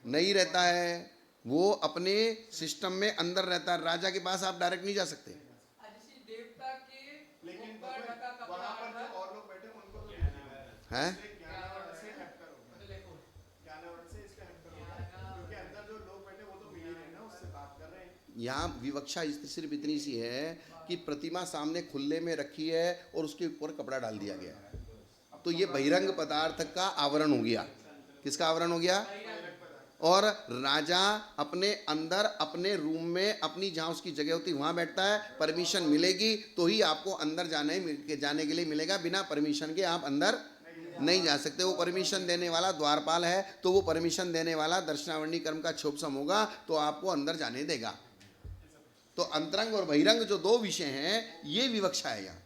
नहीं रहता है, वो अपने सिस्टम में अंदर रहता है। राजा के पास आप डायरेक्ट नहीं जा सकते। जिस देवता के लेकिन ऊपर ढका कपड़ा वहाँ पर था, जो और लोग बैठे उनको तो हैं? ज्ञानावरण से हटकर होगा, देखो ज्ञानावरण से इसका हटकर होगा, क्योंकि अंदर जो लोग बैठे वो तो मिल ही रहे हैं ना, उससे बात कर रहे हैं। यहाँ विवक्षा सिर्फ इतनी सी है कि प्रतिमा सामने खुले में रखी है और उसके ऊपर कपड़ा डाल दिया गया है, तो ये बहिरंग पदार्थ का आवरण हो गया। किसका आवरण हो गया? और राजा अपने अंदर अपने रूम में अपनी जहाँ उसकी जगह होती वहाँ बैठता है। परमिशन मिलेगी तो ही आपको अंदर जाने के लिए मिलेगा, बिना परमिशन के आप अंदर नहीं जा सकते। वो परमिशन देने वाला द्वारपाल है, तो वो परमिशन देने वाला दर्शनावरणी कर्म का क्षोभसम होगा, तो आपको अंदर जाने देगा। तो अंतरंग और बहिरंग जो दो विषय हैं, ये विवक्षा है यहाँ।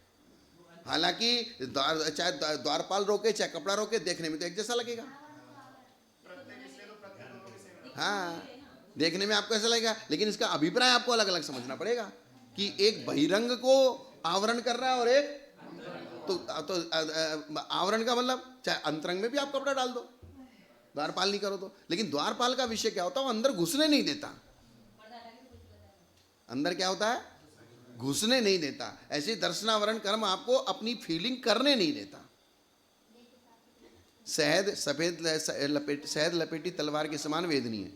हालांकि चाहे द्वारपाल रोके चाहे कपड़ा रोके, देखने में तो एक जैसा लगेगा। हाँ, देखने में आपको ऐसा लगेगा, लेकिन इसका अभिप्राय आपको अलग अलग समझना पड़ेगा कि एक बहिरंग को आवरण कर रहा है और एक तो आवरण का मतलब चाहे अंतरंग में भी आप कपड़ा डाल दो, द्वारपाल नहीं करो तो। लेकिन द्वारपाल का विषय क्या होता है? वो अंदर घुसने नहीं देता। अंदर क्या होता है? घुसने नहीं देता। ऐसे दर्शनावरण कर्म आपको अपनी फीलिंग करने नहीं देता। शहद लपेटी तलवार के समान वेदनी है,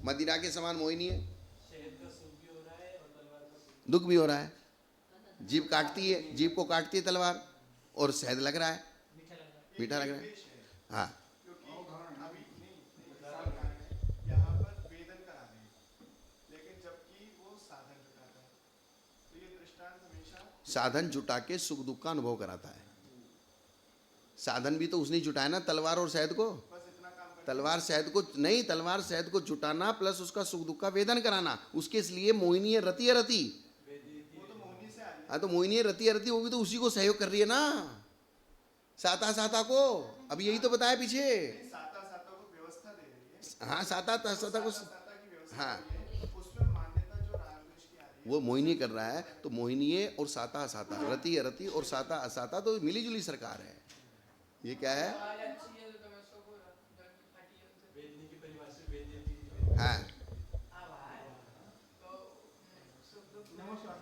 मदिरा के समान मोहिनी है। दुख भी हो रहा है, जीभ काटती है, जीभ को काटती है तलवार, और शहद लग रहा है, मीठा लग रहा है। हाँ, साधन जुटा के सुख दुख का अनुभव कराता है। साधन भी तो उसने जुटाया ना, तलवार और शहद को। तलवार शहद को नहीं, तलवार शहद को जुटाना प्लस उसका सुख दुख का वेदन कराना, उसके लिए मोहिनी है, रति है रति। हाँ तो मोहिनी है, रति है रति, वो भी तो उसी को सहयोग कर रही है ना, साता साता को। अब यही तो बताया पीछे। साता साता को व्यवस्था दे रही है, हाँ साता साता को, साता की व्यवस्था हाँ दे रही है। उसमें मान्यता जो रामकृष्ण की आ रही है, वो मोहिनी कर रहा है, तो मोहिनी है और साता साता, रति है रति और साता असाता, तो मिली जुली सरकार है। ये क्या है? आवाज अच्छी है तो तुम्हें सो बोला जब की फटी है उनसे वेदनी की परिभाषा वेद हाँ आवाज तो सुख दुख नमस्कार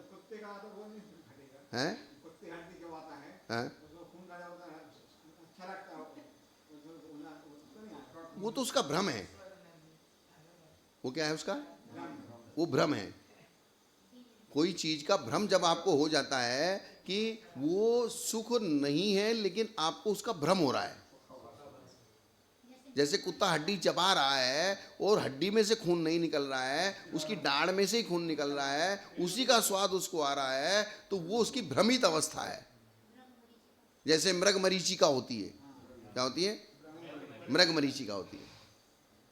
कुत्ते का तो वो नहीं घटेगा, हैं कुत्ते हड्डी के आता है, हाँ, उसको खून का होता है, अच्छा लगता है, तो नहीं आता। वो तो उसका भ्रम है। वो क्या है उसका? वो भ्रम है। कोई चीज का भ्रम जब आपको हो जाता है कि वो सुख नहीं है, लेकिन आपको उसका भ्रम हो रहा है। जैसे कुत्ता हड्डी चबा रहा है और हड्डी में से खून नहीं निकल रहा है, उसकी दाढ़ में से ही खून निकल रहा है, उसी का स्वाद उसको आ रहा है, तो वो उसकी भ्रमित अवस्था है। जैसे मृग मरीचिका होती है। क्या होती है? मृग मरीचिका होती है।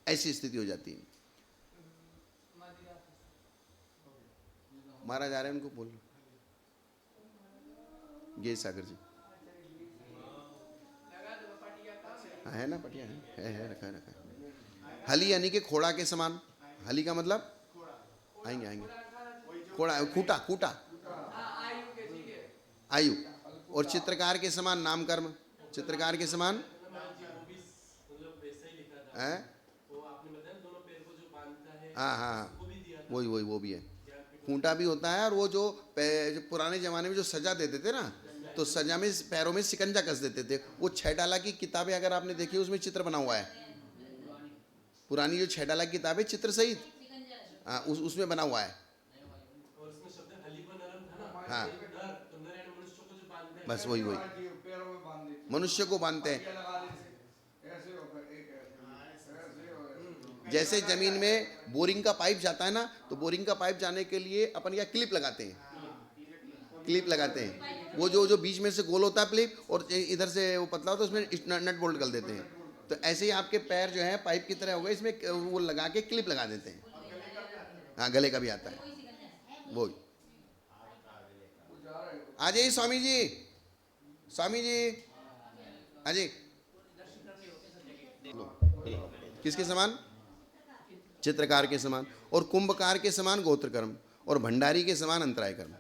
ऐसी स्थिति हो जाती है। महाराज आ रहे हैं, उनको बोल गे सागर जी। हाँ, है ना, पटिया है रखा है। हली यानी कि खोड़ा के समान। हली का मतलब आएंगे आएंगे, खोड़ा खूटा खूटा, आयु के ठीक है। आयु। और चित्रकार के समान नाम कर्म, चित्रकार के समान मतलब वैसा ही लिखा था। है। वो आपने बताया दोनों पैर को जो बांधता है हाँ हाँ वो भी दिया था। वही वही वो भी है। खूंटा भी होता है, और वो जो पुराने जमाने में जो सजा देते थे ना, तो सजा में पैरों में सिकंजा कस देते थे। वो 6 डाला की किताबें अगर आपने देखी, उसमें चित्र बना हुआ है। पुरानी जो 6 डाला की किताबें चित्र सहित, हाँ उसमें बना हुआ है। और उसमें शब्द हली पर नरम था ना, हाँ डर तो नर यानी मनुष्य को जो बांधते हैं। बस वही वही पैरों में बांध देते, मनुष्य को बांधते हैं। लगा देते, ऐसे होकर एक ऐसे और जैसे जमीन में बोरिंग का पाइप जाता है ना, तो बोरिंग का पाइप जाने के लिए अपन या क्लिप लगाते हैं, क्लिप लगाते हैं। वो जो बीच में से गोल होता है क्लिप, और इधर से वो पतला होता है, उसमें नट बोल्ट कर देते हैं। तो ऐसे ही आपके पैर जो है पाइप की तरह हो गए, इसमें वो लगा के क्लिप लगा देते हैं। हाँ गले का भी आता है वो। आ जाइए स्वामी जी, स्वामी जी आ जाइए। किसके समान? चित्रकार के समान। और कुंभकार के समान गोत्र कर्म, और भंडारी के समान अंतराय कर्म।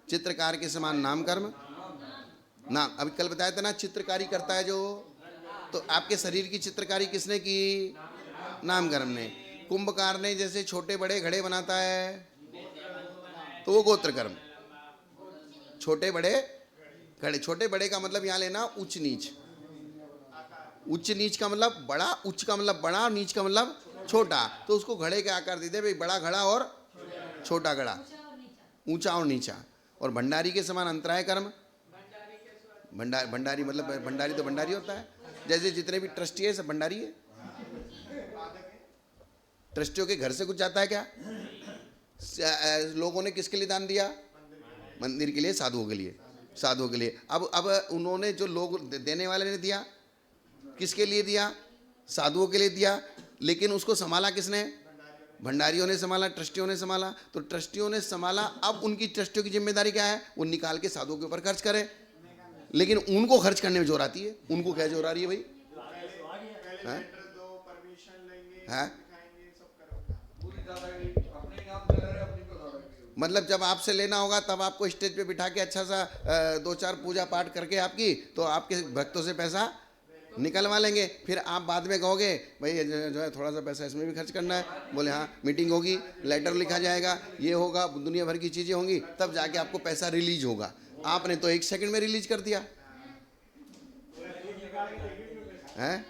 चित्रकार के समान नाम कर्म। नाम अभी कल बताया था ना, चित्रकारी करता है जो, तो आपके शरीर की चित्रकारी किसने की? नाम कर्म ने। कुंभकार ने जैसे छोटे बड़े घड़े बनाता है, तो वो गोत्र कर्म। छोटे बड़े घड़े, छोटे बड़े का मतलब यहाँ लेना उच्च नीच। उच्च नीच का मतलब बड़ा, उच्च का मतलब बड़ा, और नीच का मतलब छोटा। तो उसको घड़े के आकार देते भाई, बड़ा घड़ा और छोटा घड़ा, ऊंचा और नीचा। और भंडारी के समान अंतराय कर्म। भंडारी मतलब भंडारी तो भंडारी होता है। जैसे जितने भी ट्रस्टी है सब भंडारी है। ट्रस्टियों के घर से कुछ जाता है क्या? लोगों ने किसके लिए दान दिया? मंदिर के लिए, साधुओं के लिए, साधुओं के लिए। अब उन्होंने जो लोग देने वाले ने दिया, किसके लिए दिया? साधुओं के लिए दिया। लेकिन उसको संभाला किसने? भंडारियों ने संभाला, ट्रस्टियों ने संभाला। तो ट्रस्टियों ने संभाला। अब उनकी ट्रस्टियों की जिम्मेदारी क्या है? वो निकाल के साधुओं के ऊपर खर्च करें। लेकिन उनको खर्च करने में जोर आती है। उनको क्या जोर आ रही है भाई? हाँ पूरी दादागिरी अपने नाम से ले रहे, अपनी को दादागिरी। मतलब जब आपसे लेना होगा तब आपको स्टेज पे बिठा के अच्छा सा 2-4 पूजा पाठ करके आपकी, तो आपके भक्तों से पैसा निकलवा लेंगे। फिर आप बाद में कहोगे भाई जो है थोड़ा सा पैसा इसमें भी खर्च करना है। बोले हाँ, मीटिंग होगी, लेटर लिखा जाएगा, ये होगा, दुनिया भर की चीज़ें होंगी, तब जाके आपको पैसा रिलीज होगा। आपने तो 1 सेकंड में रिलीज कर दिया है।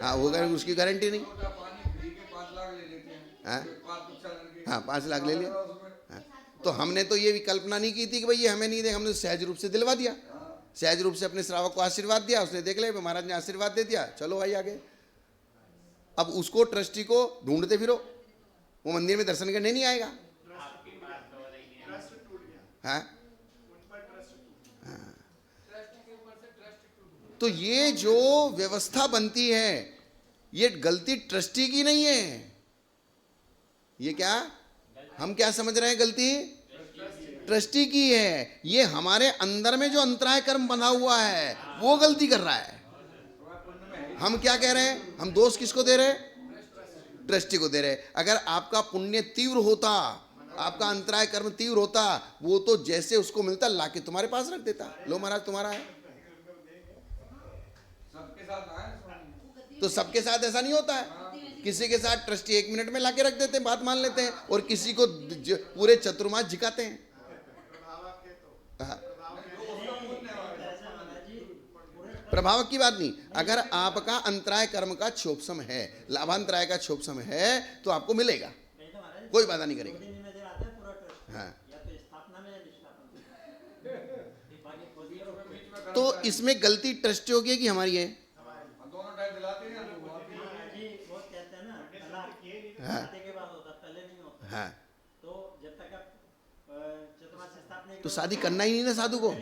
हाँ होगा, उसकी गारंटी नहीं। पानी फ्री के 5 लाख ले लेते हैं। हाँ 5 लड़के, हाँ 5 लाख ले लिया। हाँ, तो हमने तो ये भी कल्पना नहीं की थी कि भाई ये हमें नहीं दे, हमने सहज रूप से दिलवा दिया। सहज रूप से अपने श्रावक को आशीर्वाद दिया। उसने देख लिया महाराज ने आशीर्वाद दे दिया, चलो भाई आगे। अब उसको ट्रस्टी को ढूंढते फिरो, वो मंदिर में दर्शन करने नहीं आएगा। हाँ, उन पर ट्रस्ट ट्रस्ट के ऊपर से ट्रस्ट टूट तो ये जो व्यवस्था बनती है ये गलती ट्रस्टी की नहीं है। ये क्या हम क्या समझ रहे हैं गलती ट्रस्टी की है। ये हमारे अंदर में जो अंतराय कर्म बंधा हुआ है वो गलती कर रहा है। हम क्या कह रहे हैं, हम दोष किसको दे रहे हैं, ट्रस्टी को दे रहे हैं। अगर आपका पुण्य तीव्र होता, आपका अंतराय कर्म तीव्र होता, वो तो जैसे उसको मिलता लाके तुम्हारे पास रख देता, लो महाराज तुम्हारा है। सबके साथ आए स्वामी। तो सबके साथ ऐसा नहीं होता है। किसी के साथ ट्रस्टी 1 मिनट में लाके रख देते हैं, बात मान लेते हैं, और किसी को पूरे चतुर्मास झिकाते हैं। हाँ। प्रभावक की बात नहीं, अगर आपका अंतराय कर्म का क्षोभसम है, लाभांतराय का क्षोभसम है तो आपको मिलेगा, कोई बाधा नहीं करेगा। हाँ। तो इसमें गलती ट्रस्टियों की है कि हमारी है? दोनों टाइम दिलाते हैं हाँ। हाँ। तो शादी करना ही नहीं ना साधु को,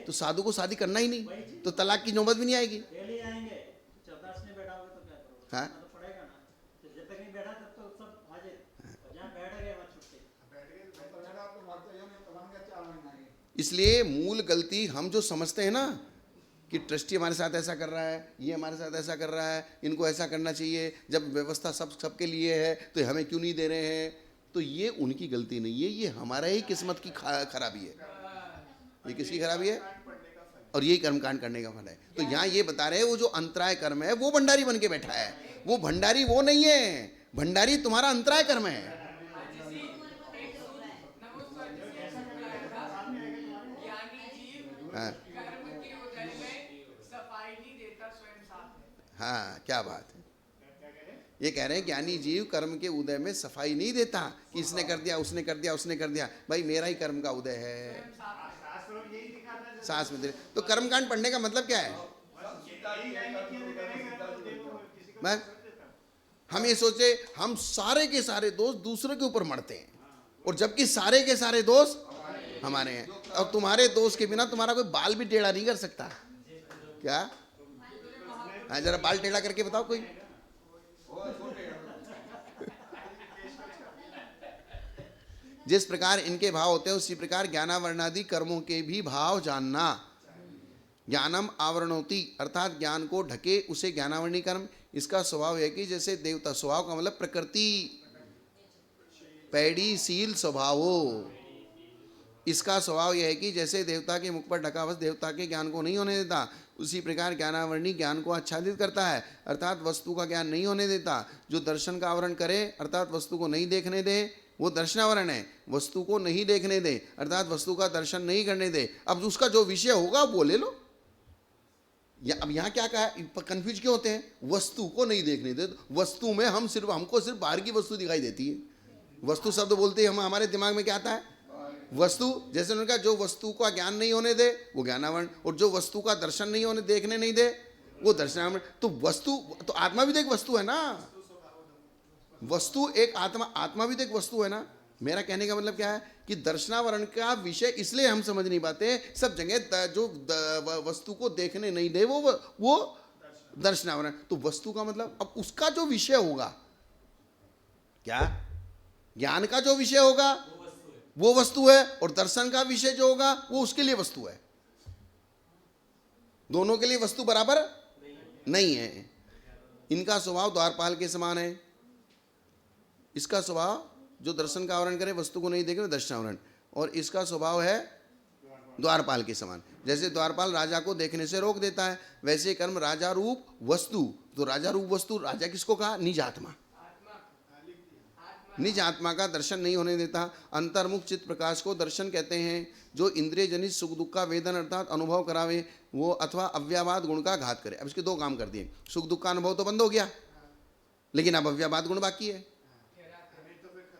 तो साधु को शादी करना ही नहीं, तो तलाक की नौबत भी नहीं आएगी। हाँ। इसलिए मूल गलती हम जो समझते हैं ना कि ट्रस्टी हमारे साथ ऐसा कर रहा है, ये हमारे साथ ऐसा कर रहा है, इनको ऐसा करना चाहिए, जब व्यवस्था सबके लिए है तो हमें क्यों नहीं दे रहे हैं, तो ये उनकी गलती नहीं है, ये हमारा ही किस्मत की खराबी है। ये किसकी खराबी है? और यही कर्मकांड करने का फल है। तो यहाँ ये बता रहे हैं वो जो अंतराय कर्म है वो भंडारी बन के बैठा है, वो भंडारी वो नहीं है, भंडारी तुम्हारा अंतराय कर्म है। हाँ। हाँ, क्या बात है। ये कह रहे हैं ज्ञानी जीव कर्म के उदय में सफाई नहीं देता कि इसने कर दिया, उसने कर दिया, उसने कर दिया। भाई मेरा ही कर्म का उदय है, सांस में दे। तो कर्मकांड पढ़ने का मतलब क्या है? मैं हम ये सोचे हम सारे के सारे दोष दूसरे के ऊपर मरते हैं, और जबकि सारे के सारे दोष हमारे हैं। और तुम्हारे दोष के बिना तुम्हारा कोई बाल भी टेढ़ा नहीं कर सकता क्या? हाँ, जरा बाल टेढ़ा करके बताओ कोई। जिस प्रकार इनके भाव होते हैं उसी प्रकार ज्ञानावरणादि कर्मों के भी भाव जानना। ज्ञानम आवरणोति, अर्थात ज्ञान को ढके उसे ज्ञानावरणी कर्म। इसका स्वभाव है कि जैसे देवता, स्वभाव का मतलब प्रकृति, पैड़ी सील स्वभावो। इसका स्वभाव यह है कि जैसे देवता के मुख पर ढका बस देवता के ज्ञान को नहीं होने देता, उसी प्रकार ज्ञानावरणी ज्ञान को आच्छादित करता है, अर्थात वस्तु का ज्ञान नहीं होने देता। जो दर्शन का आवरण करे अर्थात वस्तु को नहीं देखने दे वो दर्शनावरण है, वस्तु को नहीं देखने दे अर्थात वस्तु का दर्शन नहीं करने दे। अब उसका जो विषय होगा वो ले लो। अब यहाँ क्या कहा, कंफ्यूज क्यों होते हैं? वस्तु को नहीं देखने दे, वस्तु में हमको सिर्फ बाहर की वस्तु दिखाई देती है। वस्तु शब्द बोलते ही हमारे दिमाग में क्या आता है? वस्तु। जैसे उन्होंने कहा जो वस्तु का ज्ञान नहीं होने दे वो ज्ञानावरण, और जो वस्तु का दर्शन नहीं होने देखने नहीं दे वो दर्शनावरण। तो वस्तु तो आत्मा भी तो एक वस्तु है ना, वस्तु एक आत्मा भी तो एक वस्तु है ना। मेरा कहने का मतलब क्या है कि दर्शनावरण का विषय इसलिए हम समझ नहीं पाते, सब जगह जो वस्तु को देखने नहीं दे वो दर्शनावरण। तो वस्तु का मतलब अब उसका जो विषय होगा, क्या ज्ञान का जो विषय होगा वो वस्तु है, और दर्शन का विषय जो होगा वो उसके लिए वस्तु है। दोनों के लिए वस्तु बराबर नहीं है। इनका स्वभाव द्वारपाल के समान है। इसका स्वभाव जो दर्शन का आवरण करे वस्तु को नहीं देखे दर्शनावरण, और इसका स्वभाव है द्वारपाल के समान। जैसे द्वारपाल राजा को देखने से रोक देता है, वैसे कर्म राजा रूप वस्तु। तो राजा रूप वस्तु, राजा किसको कहा? निज आत्मा। निज आत्मा का दर्शन नहीं होने देता। अंतर्मुख चित्त प्रकाश को दर्शन कहते हैं, जो इंद्रिय जनित सुख दुख का वेदन अर्थात अनुभव करावे वो, अथवा अव्यावाद गुण का घात करे। अब इसके दो काम कर दिए, सुख दुख का अनुभव तो बंद हो गया, लेकिन अब अव्यावाद गुण बाकी है।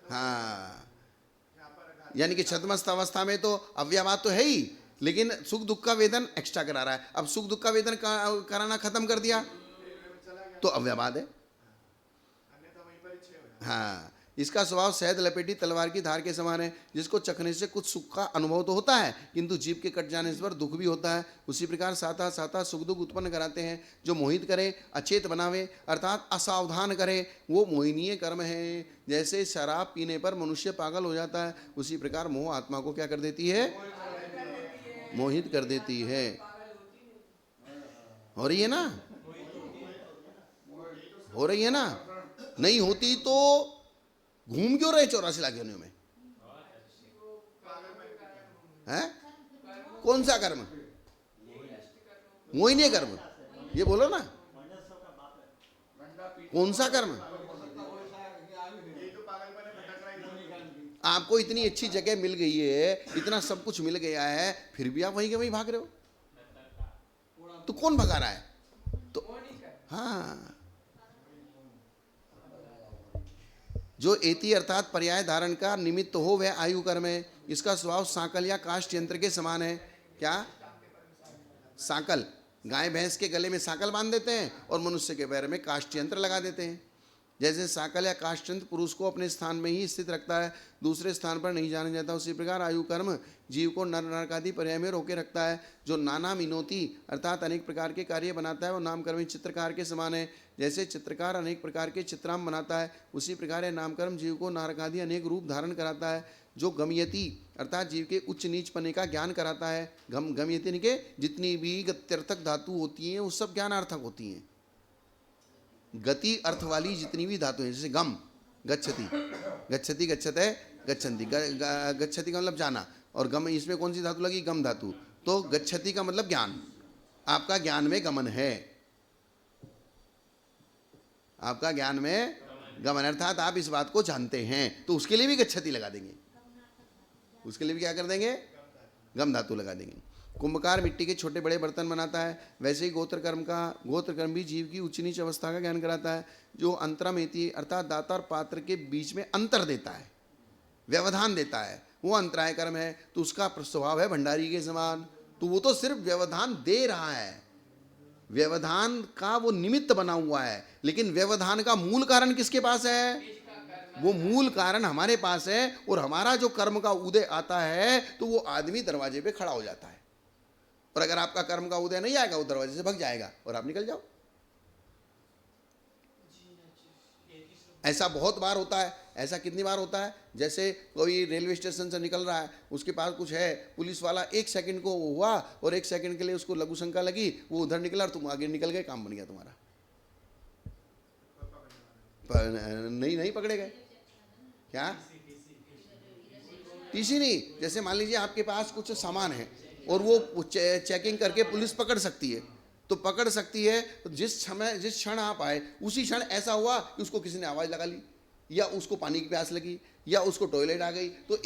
हाँ, यानी कि छद्मस्त अवस्था में तो अव्यावाद तो है ही, लेकिन सुख दुख का वेदन एक्स्ट्रा करा रहा है। अब सुख दुख का वेदन कराना खत्म कर दिया तो अव्यावाद है। हाँ, इसका स्वभाव शहद लपेटी तलवार की धार के समान है, जिसको चखने से कुछ सुख का अनुभव तो होता है, किंतु जीभ के कट जाने पर दुख भी होता है। उसी प्रकार साता साता सुख दुख उत्पन्न कराते हैं। जो मोहित करे, अचेत बनावे, अर्थात असावधान करे, वो मोहिनीय कर्म है। जैसे शराब पीने पर मनुष्य पागल हो जाता है, उसी प्रकार मोह आत्मा को क्या कर देती है? मोहित कर देती है। हो रही है ना? हो रही है ना? नहीं होती तो घूम क्यों रहे 84 लाख योनियों में? हैं? कौन सा कर्म? मोहिनी कर्म, ये बोलो ना, कौन सा कर्म? आपको इतनी अच्छी जगह मिल गई है, इतना सब कुछ मिल गया है, फिर भी आप वहीं के वहीं भाग रहे हो, तो कौन भगा रहा है? तो हाँ, जो एति अर्थात पर्याय धारण का निमित्त हो वह आयु कर्म है। इसका स्वभाव सांकल या काष्ठ यंत्र के समान है। क्या? सांकल, गाय भैंस के गले में सांकल बांध देते हैं और मनुष्य के पैर में काष्ठ यंत्र लगा देते हैं। जैसे सांकल या काष्ठ यंत्र पुरुष को अपने स्थान में ही स्थित रखता है, दूसरे स्थान पर नहीं जाने जाता, उसी प्रकार आयु कर्म जीव को नर नरकादि पर्याय में रोके रखता है। जो नाना मिनोती अर्थात अनेक प्रकार के कार्य बनाता है, वो नामकर्म चित्रकार के समान है। जैसे चित्रकार अनेक प्रकार के चित्राम बनाता है, उसी प्रकार नामकर्म जीव को नरकादि अनेक रूप धारण कराता है। जो गमयति अर्थात जीव के उच्च नीच पने का ज्ञान कराता है। गमयति के जितनी भी गत्यर्थक धातु होती हैं वो सब ज्ञानार्थक होती हैं। गति अर्थ वाली जितनी भी धातु हैं, जैसे गम, गच्छति, गच्छति, गच्छते, गच्छन्ति, गच्छति का मतलब जाना, और गम, इसमें कौन सी धातु लगी? गम धातु। तो गच्छति का मतलब ज्ञान, आपका ज्ञान में गमन है, आपका ज्ञान में गमन, अर्थात आप इस बात को जानते हैं, तो उसके लिए भी गच्छति लगा देंगे, उसके लिए भी क्या कर देंगे? गम धातु लगा देंगे। कुंभकार मिट्टी के छोटे बड़े बर्तन बनाता है, वैसे ही गोत्र कर्म भी जीव की उच्च नीच अवस्था का ज्ञान कराता है। जो अंतरामेति अर्थात दाता और पात्र के बीच में अंतर देता है, व्यवधान देता है, वो अंतराय कर्म है। तो उसका स्वभाव है भंडारी के समान। तो वो तो सिर्फ व्यवधान दे रहा है, व्यवधान का वो निमित्त बना हुआ है, लेकिन व्यवधान का मूल कारण किसके पास है? वो मूल कारण हमारे पास है। और हमारा जो कर्म का उदय आता है तो वो आदमी दरवाजे पे खड़ा हो जाता है, और अगर आपका कर्म का उदय नहीं आएगा वो दरवाजे से भाग जाएगा और आप निकल जाओ। ऐसा बहुत बार होता है। ऐसा कितनी बार होता है? जैसे कोई रेलवे स्टेशन से निकल रहा है, उसके पास कुछ है, पुलिस वाला 1 सेकंड को हुआ और 1 सेकंड के लिए उसको लघु शंका लगी, वो उधर निकला और तुम आगे निकल गए, काम बन गया तुम्हारा। नहीं पकड़े गए। क्या? टीसी नहीं। जैसे मान लीजिए आपके पास कुछ सामान है और वो चेकिंग करके पुलिस पकड़ सकती है, तो पकड़ सकती है, तो जिस क्षण आप आए उसी क्षण ऐसा हुआ कि उसको किसी ने आवाज़ लगा ली, या उसको पानी की प्यास लगी, या उसको टॉयलेट आ गई, तो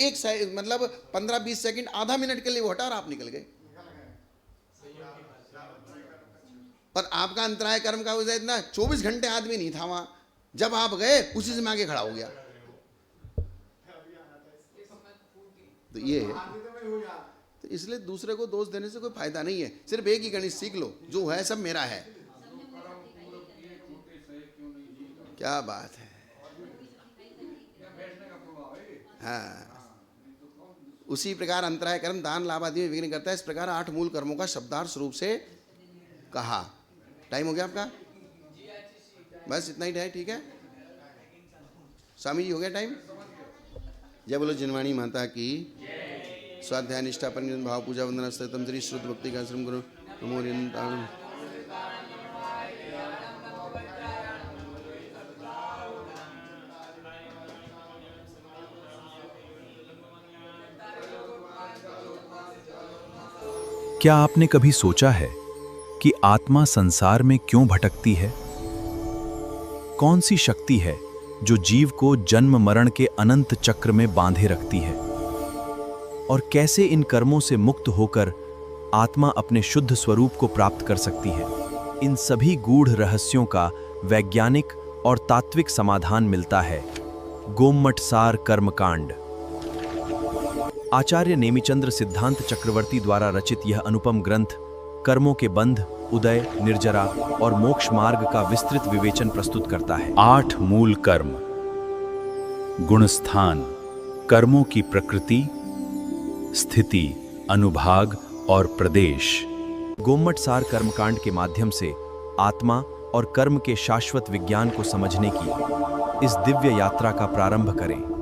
मतलब 15-20 सेकंड, आधा मिनट के लिए वो हटा और आप निकल गए। पर आपका अंतराय कर्म का वजह इतना 24 घंटे आदमी नहीं था वहाँ, जब आप गए उसी से मैं आगे खड़ा हो गया। तो ये है। तो इसलिए दूसरे को दोष देने से कोई फायदा नहीं है। सिर्फ एक ही गणित सीख लो, जो है सब मेरा है। क्या बात है। हाँ, उसी प्रकार अंतराय कर्म दान लाभ आदि में विघ्न करता है। इस प्रकार 8 मूल कर्मों का शब्दार्थ स्वरूप से कहा। टाइम हो गया आपका? बस इतना ही है, ठीक है। स्वामी जी हो गया टाइम? जय बोलो जिनवाणी माता की। स्वाध्याय निष्ठा परिनिधन भाव पूजा वंदना स्तोत्रम श्री शुद्ध भक्ति का आश्रम गुरु नमो निरंतारण। क्या आपने कभी सोचा है कि आत्मा संसार में क्यों भटकती है? कौन सी शक्ति है जो जीव को जन्म मरण के अनंत चक्र में बांधे रखती है? और कैसे इन कर्मों से मुक्त होकर आत्मा अपने शुद्ध स्वरूप को प्राप्त कर सकती है? इन सभी गूढ़ रहस्यों का वैज्ञानिक और तात्विक समाधान मिलता है गोमट सार कर्मकांड। आचार्य नेमिचंद्र सिद्धांत चक्रवर्ती द्वारा रचित यह अनुपम ग्रंथ कर्मों के बंध, उदय, निर्जरा और मोक्ष मार्ग का विस्तृत विवेचन प्रस्तुत करता है। 8 मूल कर्म। गुणस्थान, कर्मों की प्रकृति, स्थिति, अनुभाग और प्रदेश। गोमटसार कर्मकांड के माध्यम से आत्मा और कर्म के शाश्वत विज्ञान को समझने की इस दिव्य यात्रा का प्रारंभ करें।